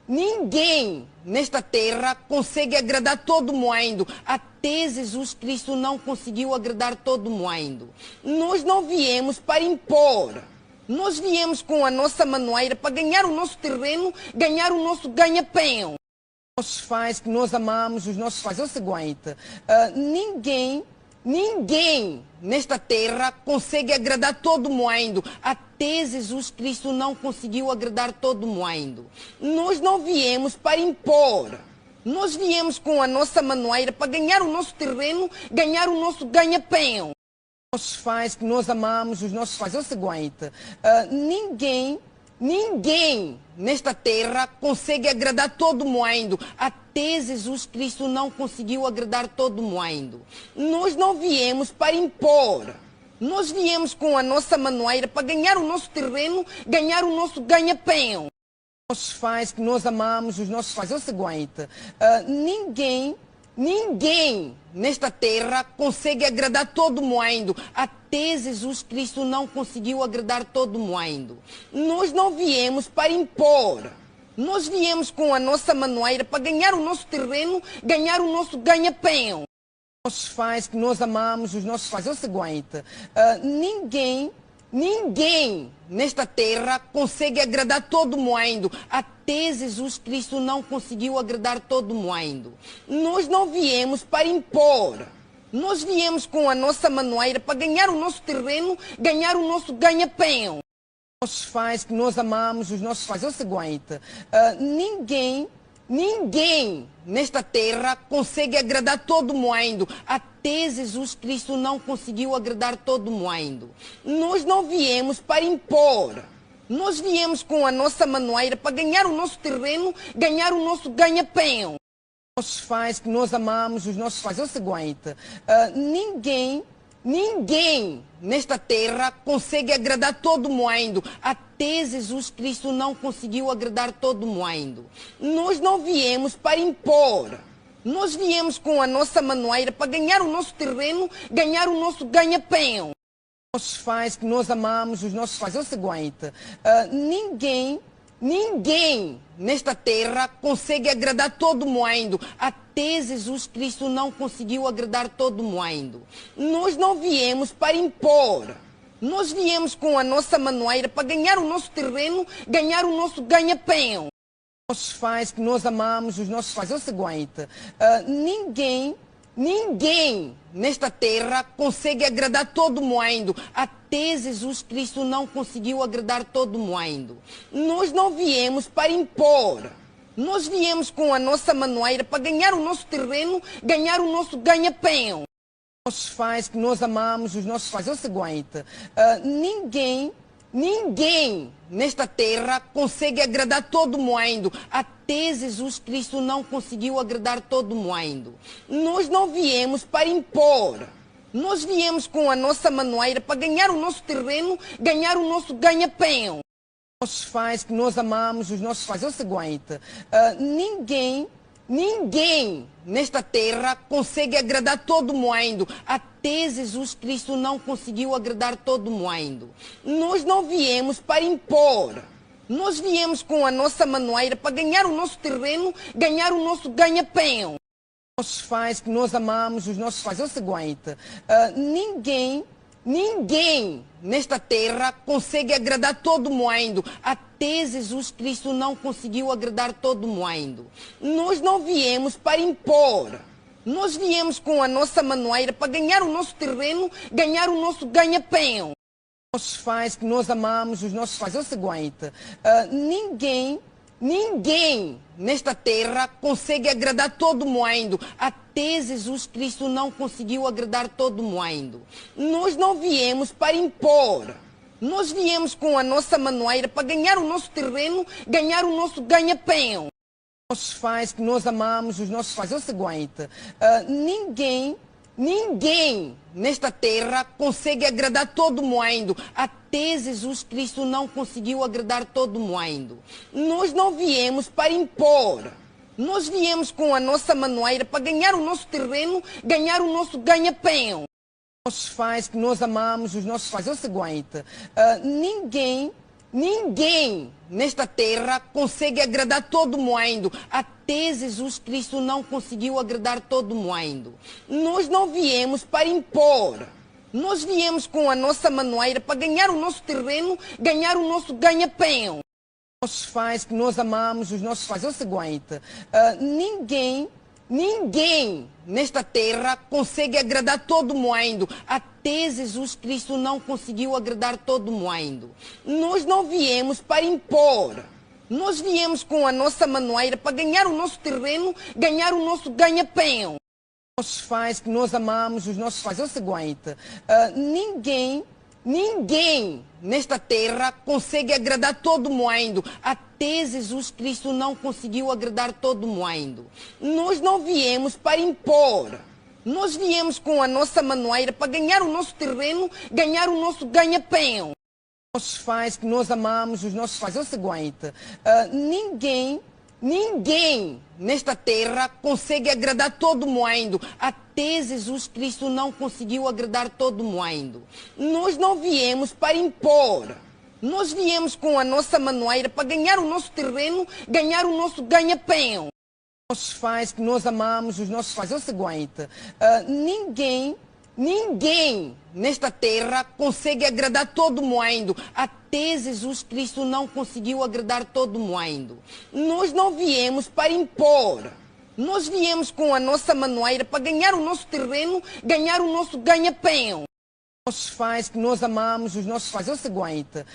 ninguém nesta terra consegue agradar todo mundo. Até Jesus Cristo não conseguiu agradar todo mundo. Nós não viemos para impor. Nós viemos com a nossa maneira para ganhar o nosso terreno, ganhar o nosso ganha-pão. Nossos pais, que nós amamos os nossos pais. É o seguinte, ninguém nesta terra consegue agradar todo mundo. Até Jesus Cristo não conseguiu agradar todo mundo. Nós não viemos para impor. Nós viemos com a nossa maneira para ganhar o nosso terreno, ganhar o nosso ganha-pão. Nossos pais, que nós amamos os nossos pais. É o seguinte, ninguém nesta terra consegue agradar todo mundo. Até Jesus Cristo não conseguiu agradar todo mundo. Nós não viemos para impor. Nós viemos com a nossa maneira para ganhar o nosso terreno, ganhar o nosso ganha-pão. nossos pais, que nós amamos os nossos pais. É o seguinte, ninguém nesta terra consegue agradar todo mundo. Até Jesus Cristo não conseguiu agradar todo mundo. Nós não viemos para impor. Nós viemos com a nossa maneira para ganhar o nosso terreno, ganhar o nosso ganha-pão. Nossos pais, que nós amamos os nossos pais. É o seguinte, ninguém nesta terra consegue agradar todo mundo. Até Jesus Cristo não conseguiu agradar todo mundo. Nós não viemos para impor. Nós viemos com a nossa maneira para ganhar o nosso terreno, ganhar o nosso ganha-pão. Nossos pais, que nós amamos os nossos pais. É o seguinte, ninguém nesta terra consegue agradar todo mundo. Até Jesus Cristo não conseguiu agradar todo mundo. Nós não viemos para impor. Nós viemos com a nossa maneira para ganhar o nosso terreno, ganhar o nosso ganha-pão. Nossos pais, que nós amamos os nossos pais. É o seguinte, ninguém nesta terra consegue agradar todo mundo. Até Jesus Cristo não conseguiu agradar todo mundo. Nós não viemos para impor. Nós viemos com a nossa maneira para ganhar o nosso terreno, ganhar o nosso ganha-pão. Nossos pais, que nós amamos os nossos pais. É o seguinte, ninguém nesta terra consegue agradar todo mundo. Até Jesus Cristo não conseguiu agradar todo mundo. Nós não viemos para impor. Nós viemos com a nossa maneira para ganhar o nosso terreno, ganhar o nosso ganha-pão. Nossos pais, que nós amamos os nossos pais. É o seguinte, ninguém nesta terra consegue agradar todo mundo. Até Jesus Cristo não conseguiu agradar todo mundo. Nós não viemos para impor. Nós viemos com a nossa maneira para ganhar o nosso terreno, ganhar o nosso ganha-pão. Nossos pais, que nós amamos os nossos pais. É o seguinte, ninguém nesta terra consegue agradar todo mundo. Até Jesus Cristo não conseguiu agradar todo mundo. Nós não viemos para impor. Nós viemos com a nossa maneira para ganhar o nosso terreno, ganhar o nosso ganha-pão. Nossos pais, que nós amamos os nossos pais. É o seguinte, ninguém nesta terra consegue agradar todo mundo. Até Jesus Cristo não conseguiu agradar todo mundo. Nós não viemos para impor. Nós viemos com a nossa maneira para ganhar o nosso terreno, ganhar o nosso ganha-pão. Nossos pais, que nós amamos os nossos pais. É o seguinte, ninguém nesta terra consegue agradar todo mundo. Até Jesus Cristo não conseguiu agradar todo mundo. Nós não viemos para impor. Nós viemos com a nossa maneira para ganhar o nosso terreno, ganhar o nosso ganha-pão. Nossos pais, que nós amamos os nossos pais. É o seguinte, ninguém nesta terra consegue agradar todo mundo. Até Jesus Cristo não conseguiu agradar todo mundo. Nós não viemos para impor. Nós viemos com a nossa maneira para ganhar o nosso terreno, ganhar o nosso ganha-pão. Nossos pais, que nós amamos os nossos pais. É o seguinte, ninguém nesta terra consegue agradar todo mundo. Até Jesus Cristo não conseguiu agradar todo mundo. Nós não viemos para impor. Nós viemos com a nossa maneira para ganhar o nosso terreno, ganhar o nosso ganha-pão. Nossos pais, que nós amamos os nossos pais. É o seguinte, ninguém nesta terra consegue agradar todo mundo. Até Jesus Cristo não conseguiu agradar todo mundo. Nós não viemos para impor. Nós viemos com a nossa maneira para ganhar o nosso terreno, ganhar o nosso ganha-pão. Nossos pais, que nós amamos os nossos pais. É o seguinte, ninguém nesta terra consegue agradar todo mundo. Até Jesus Cristo não conseguiu agradar todo mundo. Nós não viemos para impor. Nós viemos com a nossa maneira para ganhar o nosso terreno, ganhar o nosso ganha-pão. Nossos pais, que nós amamos os nossos pais. É o seguinte, ninguém nesta terra consegue agradar todo mundo. Até Jesus Cristo não conseguiu agradar todo mundo. Nós não viemos para impor. Nós viemos com a nossa maneira para ganhar o nosso terreno, ganhar o nosso ganha-pão. nossos pais, que nós amamos os nossos pais. É o seguinte, ninguém nesta terra consegue agradar todo mundo. Até Jesus Cristo não conseguiu agradar todo mundo. Nós não viemos para impor. Nós viemos com a nossa maneira para ganhar o nosso terreno, ganhar o nosso ganha-pão. Nossos pais, que nós amamos os nossos pais. É o seguinte, ninguém nesta terra consegue agradar todo mundo. Até Jesus Cristo não conseguiu agradar todo mundo. Nós não viemos para impor. Nós viemos com a nossa maneira para ganhar o nosso terreno, ganhar o nosso ganha-pão. Nossos pais, que nós amamos os nossos pais. É o seguinte,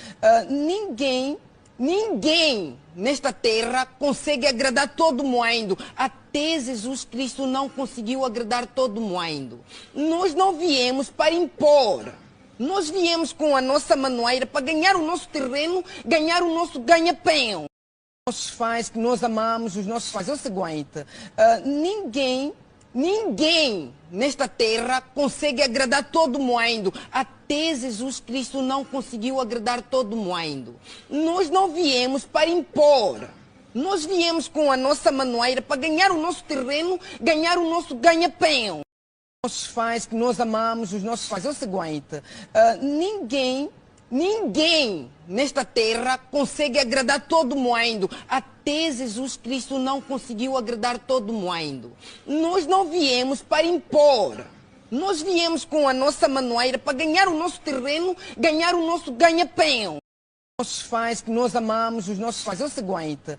ninguém nesta terra consegue agradar todo mundo. Até Jesus Cristo não conseguiu agradar todo mundo. Nós não viemos para impor. Nós viemos com a nossa maneira para ganhar o nosso terreno, ganhar o nosso ganha-pão. Nossos pais, que nós amamos os nossos pais. É o seguinte, ninguém nesta terra consegue agradar todo mundo. Até Jesus Cristo não conseguiu agradar todo mundo. Nós não viemos para impor. Nós viemos com a nossa maneira para ganhar o nosso terreno, ganhar o nosso ganha-pão. Nossos pais, que nós amamos os nossos pais. É o seguinte, ninguém nesta terra consegue agradar todo mundo. Até Jesus Cristo não conseguiu agradar todo mundo. Nós não viemos para impor. Nós viemos com a nossa maneira para ganhar o nosso terreno, ganhar o nosso ganha-pão. Nossos pais, que nós amamos os nossos pais. É o seguinte,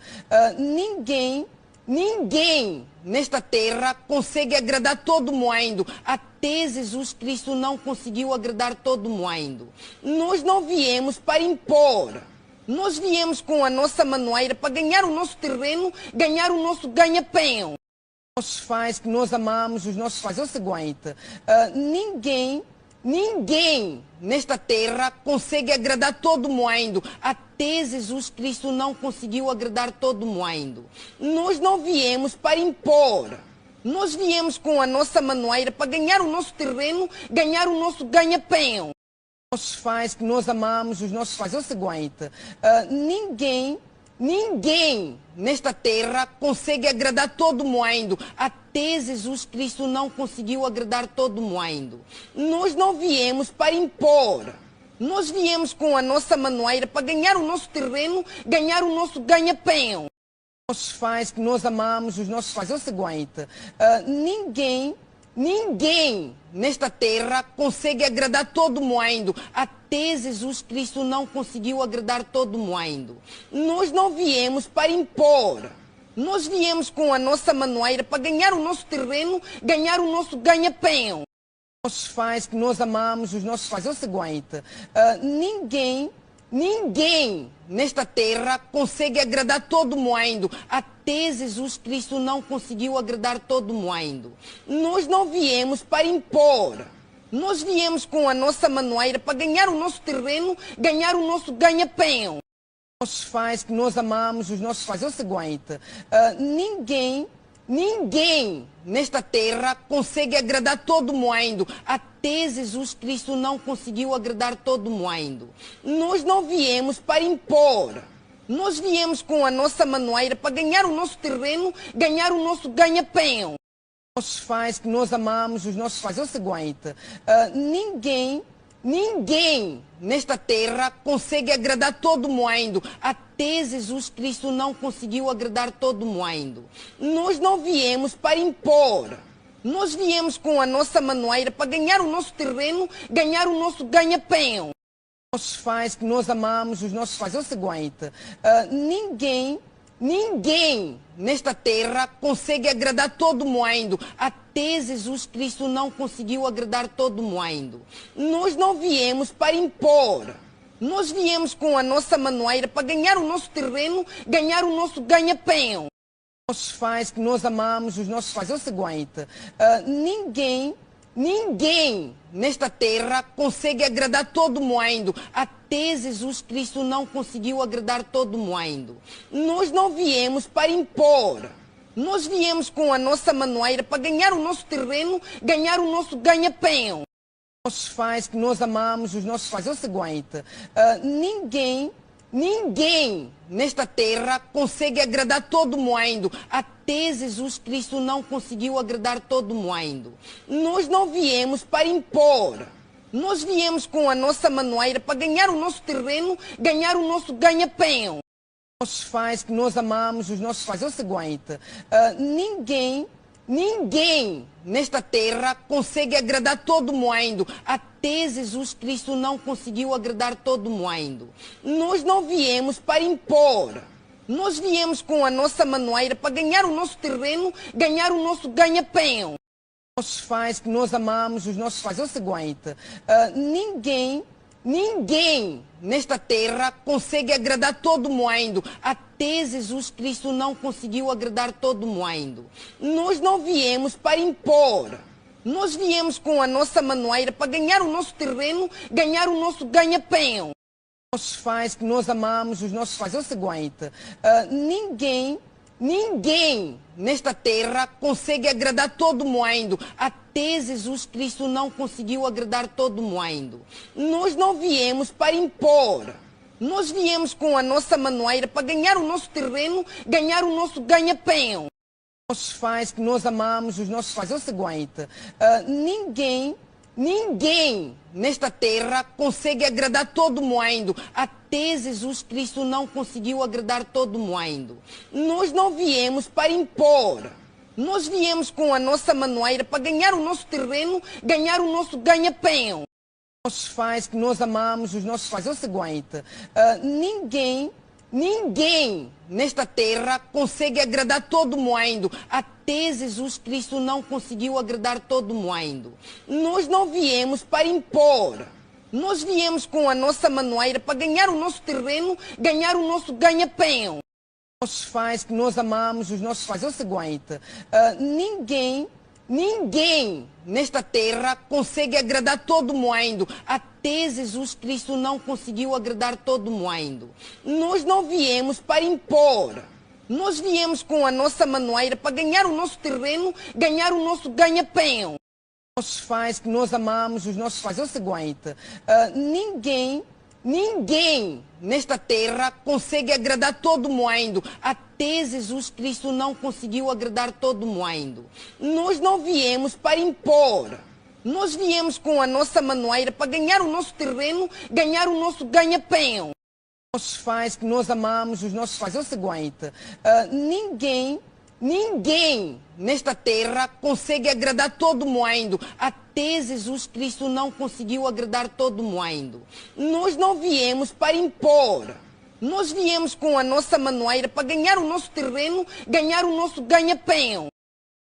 ninguém nesta terra consegue agradar todo mundo. Até Jesus Cristo não conseguiu agradar todo mundo. Nós não viemos para impor. Nós viemos com a nossa maneira para ganhar o nosso terreno, ganhar o nosso ganha-pão. Nossos pais, que nós amamos os nossos pais. É o seguinte, ninguém nesta terra consegue agradar todo mundo. Até Jesus Cristo não conseguiu agradar todo mundo. Nós não viemos para impor. Nós viemos com a nossa maneira para ganhar o nosso terreno, ganhar o nosso ganha-pão. Nossos pais, que nós amamos os nossos pais. É o seguinte, ninguém nesta terra consegue agradar todo mundo. Até Jesus Cristo não conseguiu agradar todo mundo. Nós não viemos para impor. Nós viemos com a nossa maneira para ganhar o nosso terreno, ganhar o nosso ganha-pão. Nossos pais, que nós amamos os nossos pais. É o seguinte, ninguém nesta terra consegue agradar todo mundo. Até Jesus Cristo não conseguiu agradar todo mundo. Nós não viemos para impor. Nós viemos com a nossa maneira para ganhar o nosso terreno, ganhar o nosso ganha-pão. Nossos pais, que nós amamos os nossos pais. É o seguinte, ninguém nesta terra consegue agradar todo mundo. Até Jesus Cristo não conseguiu agradar todo mundo. Nós não viemos para impor. Nós viemos com a nossa maneira para ganhar o nosso terreno, ganhar o nosso ganha-pão. Nossos pais, que nós amamos os nossos pais. É o seguinte, ninguém nesta terra consegue agradar todo mundo. Até Jesus Cristo não conseguiu agradar todo mundo. Nós não viemos para impor. Nós viemos com a nossa maneira para ganhar o nosso terreno, ganhar o nosso ganha-pão. Nossos pais, que nós amamos os nossos pais. É o seguinte, ninguém nesta terra consegue agradar todo mundo. Até Jesus Cristo não conseguiu agradar todo mundo. Nós não viemos para impor. Nós viemos com a nossa maneira para ganhar o nosso terreno, ganhar o nosso ganha-pão. Nossos pais, que nós amamos os nossos pais. É o seguinte, ninguém nesta terra consegue agradar todo mundo. Até Jesus Cristo não conseguiu agradar todo mundo. Nós não viemos para impor. Nós viemos com a nossa maneira para ganhar o nosso terreno, ganhar o nosso ganha-pão. Nossos pais, que nós amamos os nossos pais. É o seguinte, ninguém nesta terra consegue agradar todo mundo. Até Jesus Cristo não conseguiu agradar todo mundo. Nós não viemos para impor. Nós viemos com a nossa maneira para ganhar o nosso terreno, ganhar o nosso ganha-pão. nossos pais, que nós amamos os nossos pais. É o seguinte, ninguém nesta terra consegue agradar todo mundo. Até Jesus Cristo não conseguiu agradar todo mundo. Nós não viemos para impor. Nós viemos com a nossa maneira para ganhar o nosso terreno, ganhar o nosso ganha-pão. Nossos pais, que nós amamos os nossos pais. É o seguinte, ninguém nesta terra consegue agradar todo mundo. Até Jesus Cristo não conseguiu agradar todo mundo. Nós não viemos para impor. Nós viemos com a nossa maneira para ganhar o nosso terreno, ganhar o nosso ganha-pão. Nossos pais, que nós amamos os nossos pais. É o seguinte, ninguém nesta terra consegue agradar todo mundo. Até Jesus Cristo não conseguiu agradar todo mundo. Nós não viemos para impor. Nós viemos com a nossa maneira para ganhar o nosso terreno, ganhar o nosso ganha-pão. Nossos pais, que nós amamos os nossos pais. É o seguinte, ninguém nesta terra consegue agradar todo mundo. Até Jesus Cristo não conseguiu agradar todo mundo. Nós não viemos para impor. Nós viemos com a nossa maneira para ganhar o nosso terreno, ganhar o nosso ganha-pão. Nossos pais, que nós amamos os nossos pais. É o seguinte, ninguém nesta terra consegue agradar todo mundo. Até Jesus Cristo não conseguiu agradar todo mundo. Nós não viemos para impor. Nós viemos com a nossa maneira para ganhar o nosso terreno, ganhar o nosso ganha-pão. Nossos pais, que nós amamos os nossos pais. É o seguinte, ninguém nesta terra consegue agradar todo mundo. Até Jesus Cristo não conseguiu agradar todo mundo. Nós não viemos para impor. Nós viemos com a nossa maneira para ganhar o nosso terreno, ganhar o nosso ganha-pão. Nossos pais, que nós amamos os nossos pais. É o seguinte, ninguém nesta terra consegue agradar todo mundo. Até Jesus Cristo não conseguiu agradar todo mundo. Nós não viemos para impor. Nós viemos com a nossa maneira para ganhar o nosso terreno, ganhar o nosso ganha-pão. Nossos pais, que nós amamos os nossos pais. É o seguinte, ninguém nesta terra consegue agradar todo mundo. Até Jesus Cristo não conseguiu agradar todo mundo. Nós não viemos para impor. Nós viemos com a nossa maneira para ganhar o nosso terreno, ganhar o nosso ganha-pão. Nossos pais, que nós amamos os nossos pais. É o seguinte, ninguém nesta terra consegue agradar todo mundo. Até Jesus Cristo não conseguiu agradar todo mundo. Nós não viemos para impor. Nós viemos com a nossa maneira para ganhar o nosso terreno, ganhar o nosso ganha-pão.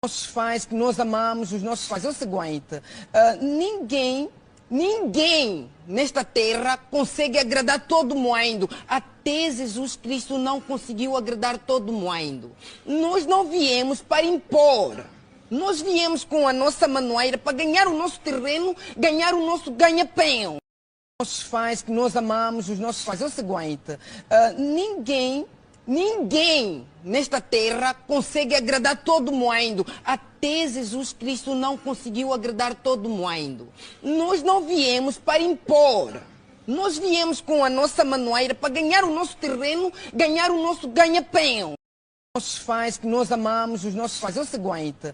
Nossos pais, que nós amamos os nossos pais. É o seguinte, ninguém nesta terra consegue agradar todo mundo. Até Jesus Cristo não conseguiu agradar todo mundo. Nós não viemos para impor. Nós viemos com a nossa maneira para ganhar o nosso terreno, ganhar o nosso ganha-pão. Nossos pais, que nós amamos os nossos pais. É o seguinte, ninguém nesta terra consegue agradar todo mundo. Até Jesus Cristo não conseguiu agradar todo mundo. Nós não viemos para impor. Nós viemos com a nossa maneira para ganhar o nosso terreno, ganhar o nosso ganha-pão. Nossos pais, que nós amamos os nossos pais. É o seguinte,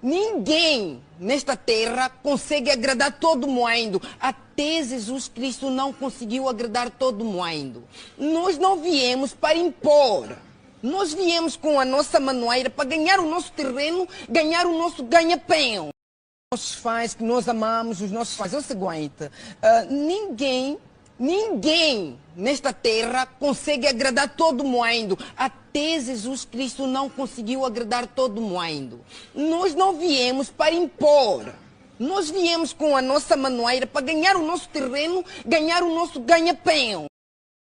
ninguém nesta terra consegue agradar todo mundo. Até Jesus Cristo não conseguiu agradar todo mundo. Nós não viemos para impor. Nós viemos com a nossa maneira para ganhar o nosso terreno, ganhar o nosso ganha-pão. Nossos pais, que nós amamos os nossos pais. É o seguinte, ninguém nesta terra consegue agradar todo mundo. Até Jesus Cristo não conseguiu agradar todo mundo. Nós não viemos para impor. Nós viemos com a nossa maneira para ganhar o nosso terreno, ganhar o nosso ganha-pão.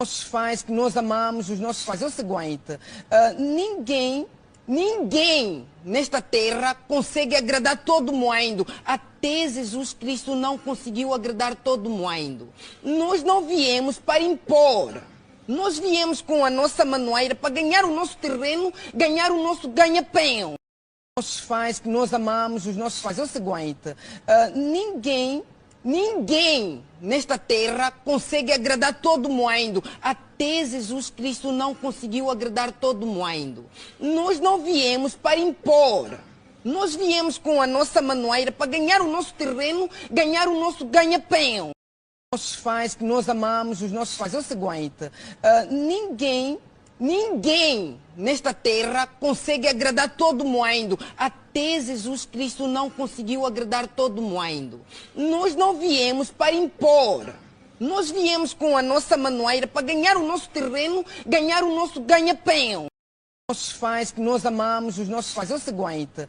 Nossos pais, que nós amamos os nossos pais. É o seguinte, ninguém nesta terra consegue agradar todo mundo. Até Jesus Cristo não conseguiu agradar todo mundo. Nós não viemos para impor. Nós viemos com a nossa maneira para ganhar o nosso terreno, ganhar o nosso ganha-pão. nossos pais, que nós amamos os nossos pais. É o seguinte, ninguém nesta terra consegue agradar todo mundo. Até Jesus Cristo não conseguiu agradar todo mundo. Nós não viemos para impor. Nós viemos com a nossa maneira para ganhar o nosso terreno, ganhar o nosso ganha-pão. Nossos pais, que nós amamos os nossos pais. É o seguinte, ninguém nesta terra consegue agradar todo mundo. Até Jesus Cristo não conseguiu agradar todo mundo. Nós não viemos para impor. Nós viemos com a nossa maneira para ganhar o nosso terreno, ganhar o nosso ganha-pão. Nossos pais, que nós amamos os nossos pais. É o seguinte,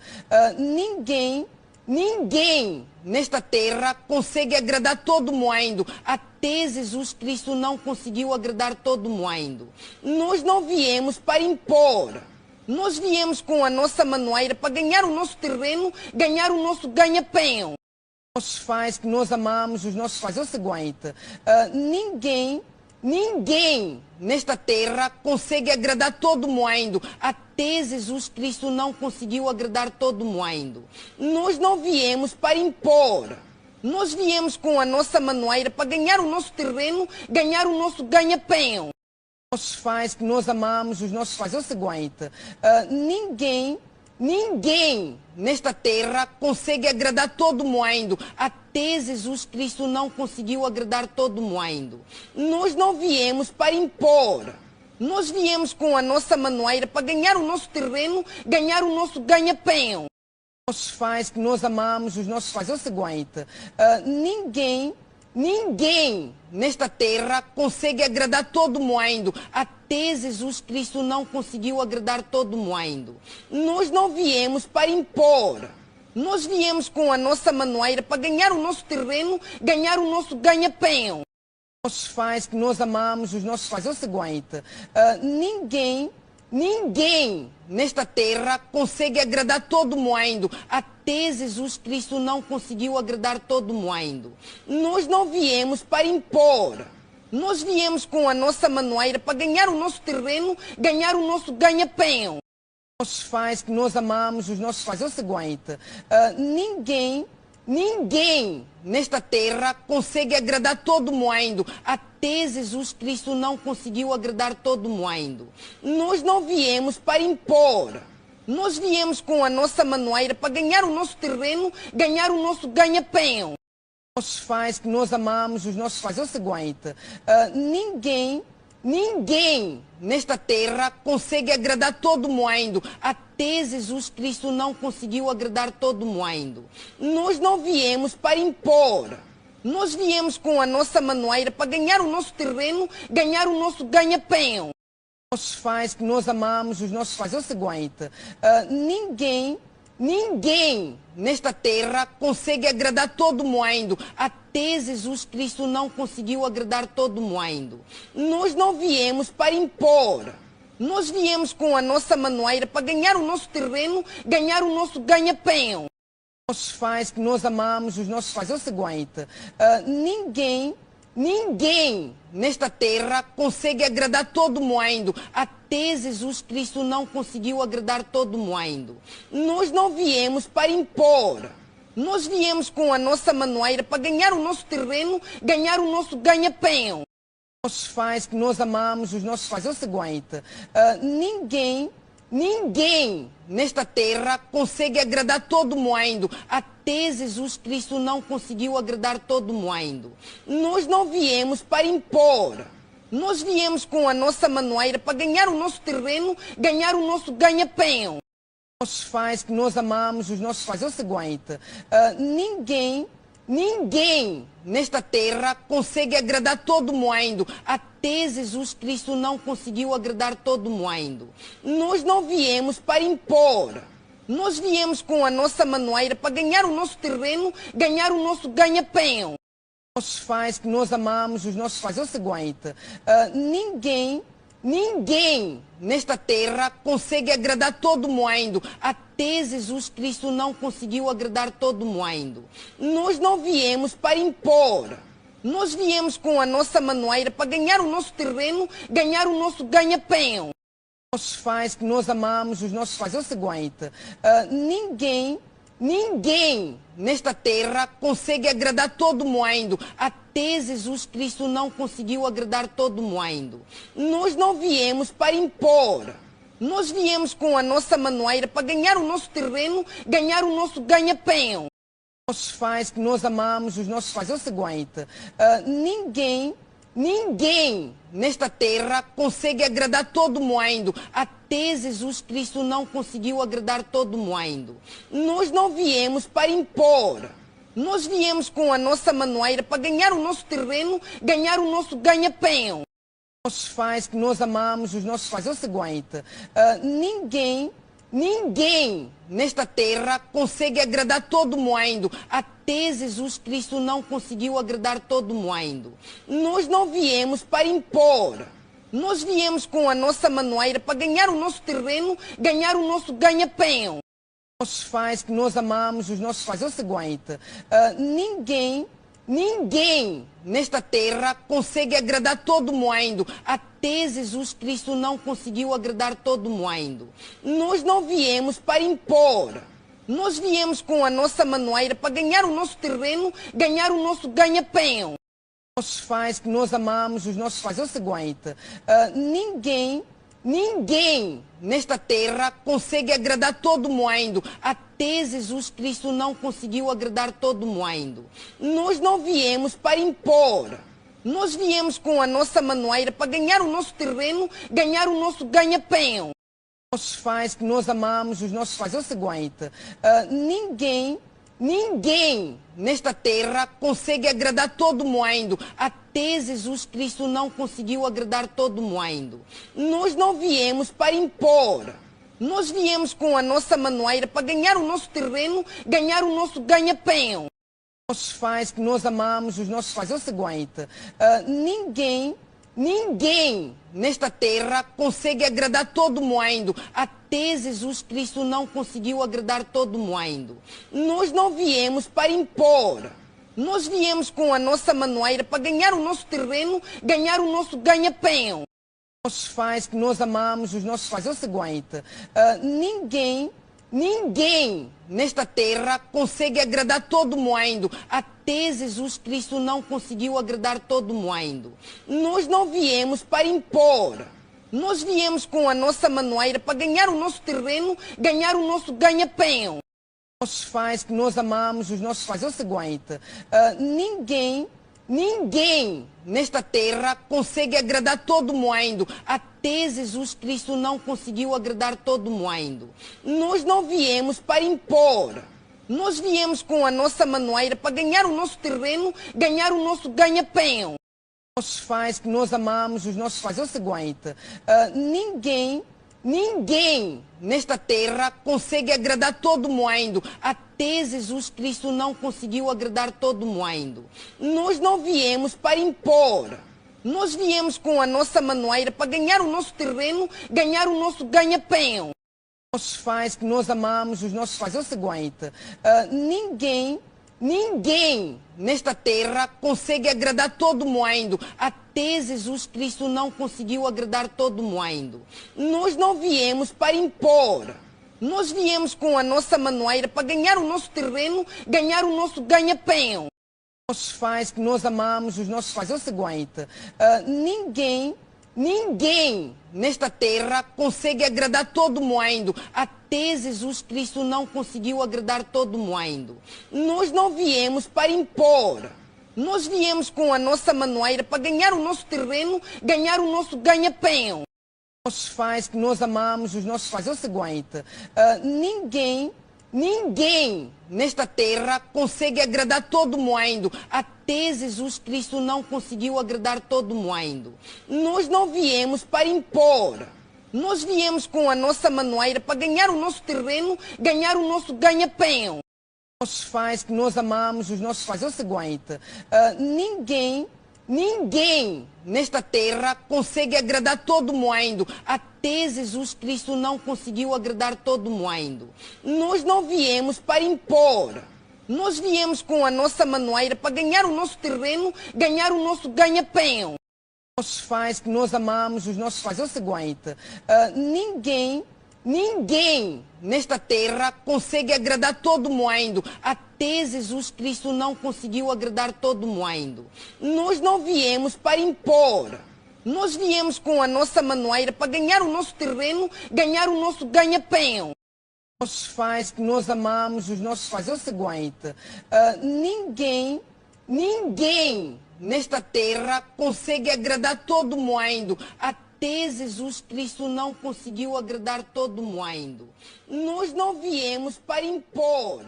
ninguém nesta terra consegue agradar todo mundo. Até Jesus Cristo não conseguiu agradar todo mundo. Nós não viemos para impor. Nós viemos com a nossa maneira para ganhar o nosso terreno, ganhar o nosso ganha-pão. Nossos pais, que nós amamos os nossos pais. É o seguinte, ninguém nesta terra consegue agradar todo mundo. Até Jesus Cristo não conseguiu agradar todo mundo. Nós não viemos para impor. Nós viemos com a nossa maneira para ganhar o nosso terreno, ganhar o nosso ganha-pão. Nossos pais, que nós amamos os nossos pais. É o seguinte, ninguém nesta terra consegue agradar todo mundo. Até Jesus Cristo não conseguiu agradar todo mundo. Nós não viemos para impor. Nós viemos com a nossa maneira para ganhar o nosso terreno, ganhar o nosso ganha-pão. Nossos pais, que nós amamos os nossos pais. É o seguinte, ninguém nesta terra consegue agradar todo mundo. Até Jesus Cristo não conseguiu agradar todo mundo. Nós não viemos para impor. Nós viemos com a nossa maneira para ganhar o nosso terreno, ganhar o nosso ganha-pão. Nossos pais, que nós amamos os nossos pais. É o seguinte, ninguém nesta terra consegue agradar todo mundo. Até Jesus Cristo não conseguiu agradar todo mundo. Nós não viemos para impor. Nós viemos com a nossa maneira para ganhar o nosso terreno, ganhar o nosso ganha-pão. Nossos pais, que nós amamos os nossos pais. É o seguinte, ninguém nesta terra consegue agradar todo mundo. Até Jesus Cristo não conseguiu agradar todo mundo. Nós não viemos para impor. Nós viemos com a nossa maneira para ganhar o nosso terreno, ganhar o nosso ganha-pão. Nossos pais, que nós amamos os nossos pais. É o seguinte, ninguém nesta terra consegue agradar todo mundo. Até Jesus Cristo não conseguiu agradar todo mundo. Nós não viemos para impor. Nós viemos com a nossa maneira para ganhar o nosso terreno, ganhar o nosso ganha-pão. Nossos pais, que nós amamos os nossos pais. É o seguinte, ninguém nesta terra consegue agradar todo mundo. Até Jesus Cristo não conseguiu agradar todo mundo. Nós não viemos para impor. Nós viemos com a nossa maneira para ganhar o nosso terreno, ganhar o nosso ganha-pão. Nossos pais, que nós amamos os nossos pais. É o seguinte, ninguém nesta terra consegue agradar todo mundo. Até Jesus Cristo não conseguiu agradar todo mundo. Nós não viemos para impor. Nós viemos com a nossa maneira para ganhar o nosso terreno, ganhar o nosso ganha-pão. Nossos pais, que nós amamos os nossos pais. É o seguinte, ninguém nesta terra consegue agradar todo mundo. Até Jesus Cristo não conseguiu agradar todo mundo. Nós não viemos para impor. Nós viemos com a nossa maneira para ganhar o nosso terreno, ganhar o nosso ganha-pão. Nossos pais, que nós amamos os nossos pais. É o seguinte, ninguém nesta terra consegue agradar todo mundo. Até Jesus Cristo não conseguiu agradar todo mundo. Nós não viemos para impor. Nós viemos com a nossa maneira para ganhar o nosso terreno, ganhar o nosso ganha-pão. Nossos pais, que nós amamos os nossos pais. É o seguinte, ninguém nesta terra consegue agradar todo mundo. Até Jesus Cristo não conseguiu agradar todo mundo. Nós não viemos para impor. Nós viemos com a nossa maneira para ganhar o nosso terreno, ganhar o nosso ganha-pão. nossos pais, que nós amamos os nossos pais. É o seguinte, ninguém nesta terra consegue agradar todo mundo. Até Jesus Cristo não conseguiu agradar todo mundo. Nós não viemos para impor. Nós viemos com a nossa maneira para ganhar o nosso terreno, ganhar o nosso ganha-pão. Nossos pais, que nós amamos os nossos pais. É o seguinte, ninguém nesta terra consegue agradar todo mundo. Até Jesus Cristo não conseguiu agradar todo mundo. Nós não viemos para impor. Nós viemos com a nossa maneira para ganhar o nosso terreno, ganhar o nosso ganha-pão. Nossos pais, que nós amamos os nossos pais. É o seguinte, ninguém nesta terra consegue agradar todo mundo. Até Jesus Cristo não conseguiu agradar todo mundo. Nós não viemos para impor. Nós viemos com a nossa maneira para ganhar o nosso terreno, ganhar o nosso ganha-pão. Nossos pais, que nós amamos os nossos pais. É o seguinte, ninguém nesta terra consegue agradar todo mundo. Até Jesus Cristo não conseguiu agradar todo mundo. Nós não viemos para impor. Nós viemos com a nossa maneira para ganhar o nosso terreno, ganhar o nosso ganha-pão. Nossos pais, que nós amamos os nossos pais. É o seguinte, ninguém nesta terra consegue agradar todo mundo. Até Jesus Cristo não conseguiu agradar todo mundo. Nós não viemos para impor. Nós viemos com a nossa maneira para ganhar o nosso terreno, ganhar o nosso ganha-pão. Nossos pais, que nós amamos os nossos pais. É o seguinte, ninguém nesta terra consegue agradar todo mundo. Até Jesus Cristo não conseguiu agradar todo mundo. Nós não viemos para impor. Nós viemos com a nossa maneira para ganhar o nosso terreno, ganhar o nosso ganha-pão. Nossos pais, que nós amamos os nossos pais. É o seguinte, ninguém nesta terra consegue agradar todo mundo. Até Jesus Cristo não conseguiu agradar todo mundo. Nós não viemos para impor. Nós viemos com a nossa maneira para ganhar o nosso terreno, ganhar o nosso ganha-pão. Nossos pais, que nós amamos os nossos pais. É o seguinte, ninguém nesta terra consegue agradar todo mundo. Até Jesus Cristo não conseguiu agradar todo mundo. Nós não viemos para impor. Nós viemos com a nossa maneira para ganhar o nosso terreno, ganhar o nosso ganha-pão. Nossos pais, que nós amamos os nossos pais. É o seguinte, ninguém nesta terra consegue agradar todo mundo. Até Jesus Cristo não conseguiu agradar todo mundo. Nós não viemos para impor. Nós viemos com a nossa maneira para ganhar o nosso terreno, ganhar o nosso ganha-pão. Nossos pais, que nós amamos os nossos pais. É o seguinte, ninguém nesta terra consegue agradar todo mundo. Até Jesus Cristo não conseguiu agradar todo mundo. Nós não viemos para impor. Nós viemos com a nossa maneira para ganhar o nosso terreno, ganhar o nosso ganha-pão. Nossos pais, que nós amamos os nossos pais. É o seguinte, ninguém nesta terra consegue agradar todo mundo. Até Jesus Cristo não conseguiu agradar todo mundo. Nós não viemos para impor. Nós viemos com a nossa maneira para ganhar o nosso terreno, ganhar o nosso ganha-pão. Nossos pais, que nós amamos os nossos pais. É o seguinte, ninguém nesta terra consegue agradar todo mundo. Até Jesus Cristo não conseguiu agradar todo mundo. Nós não viemos para impor. Nós viemos com a nossa maneira para ganhar o nosso terreno, ganhar o nosso ganha-pão. Nossos pais, que nós amamos os nossos pais. É o seguinte, ninguém nesta terra consegue agradar todo mundo. Até Jesus Cristo não conseguiu agradar todo mundo. Nós não viemos para impor. Nós viemos com a nossa maneira para ganhar o nosso terreno, ganhar o nosso ganha-pão. Nossos pais, que nós amamos os nossos pais. É o seguinte, ninguém nesta terra consegue agradar todo mundo. Até Jesus Cristo não conseguiu agradar todo mundo. Nós não viemos para impor. Nós viemos com a nossa maneira para ganhar o nosso terreno, ganhar o nosso ganha-pão. nossos pais, que nós amamos os nossos pais. É o seguinte, ninguém nesta terra consegue agradar todo mundo. Até Jesus Cristo não conseguiu agradar todo mundo. Nós não viemos para impor. Nós viemos com a nossa maneira para ganhar o nosso terreno, ganhar o nosso ganha-pão. Nossos pais, que nós amamos os nossos pais. É o seguinte, ninguém nesta terra consegue agradar todo mundo. Até Jesus Cristo não conseguiu agradar todo mundo. Nós não viemos para impor.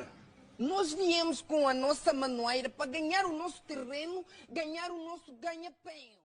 Nós viemos com a nossa maneira para ganhar o nosso terreno, ganhar o nosso ganha-pão.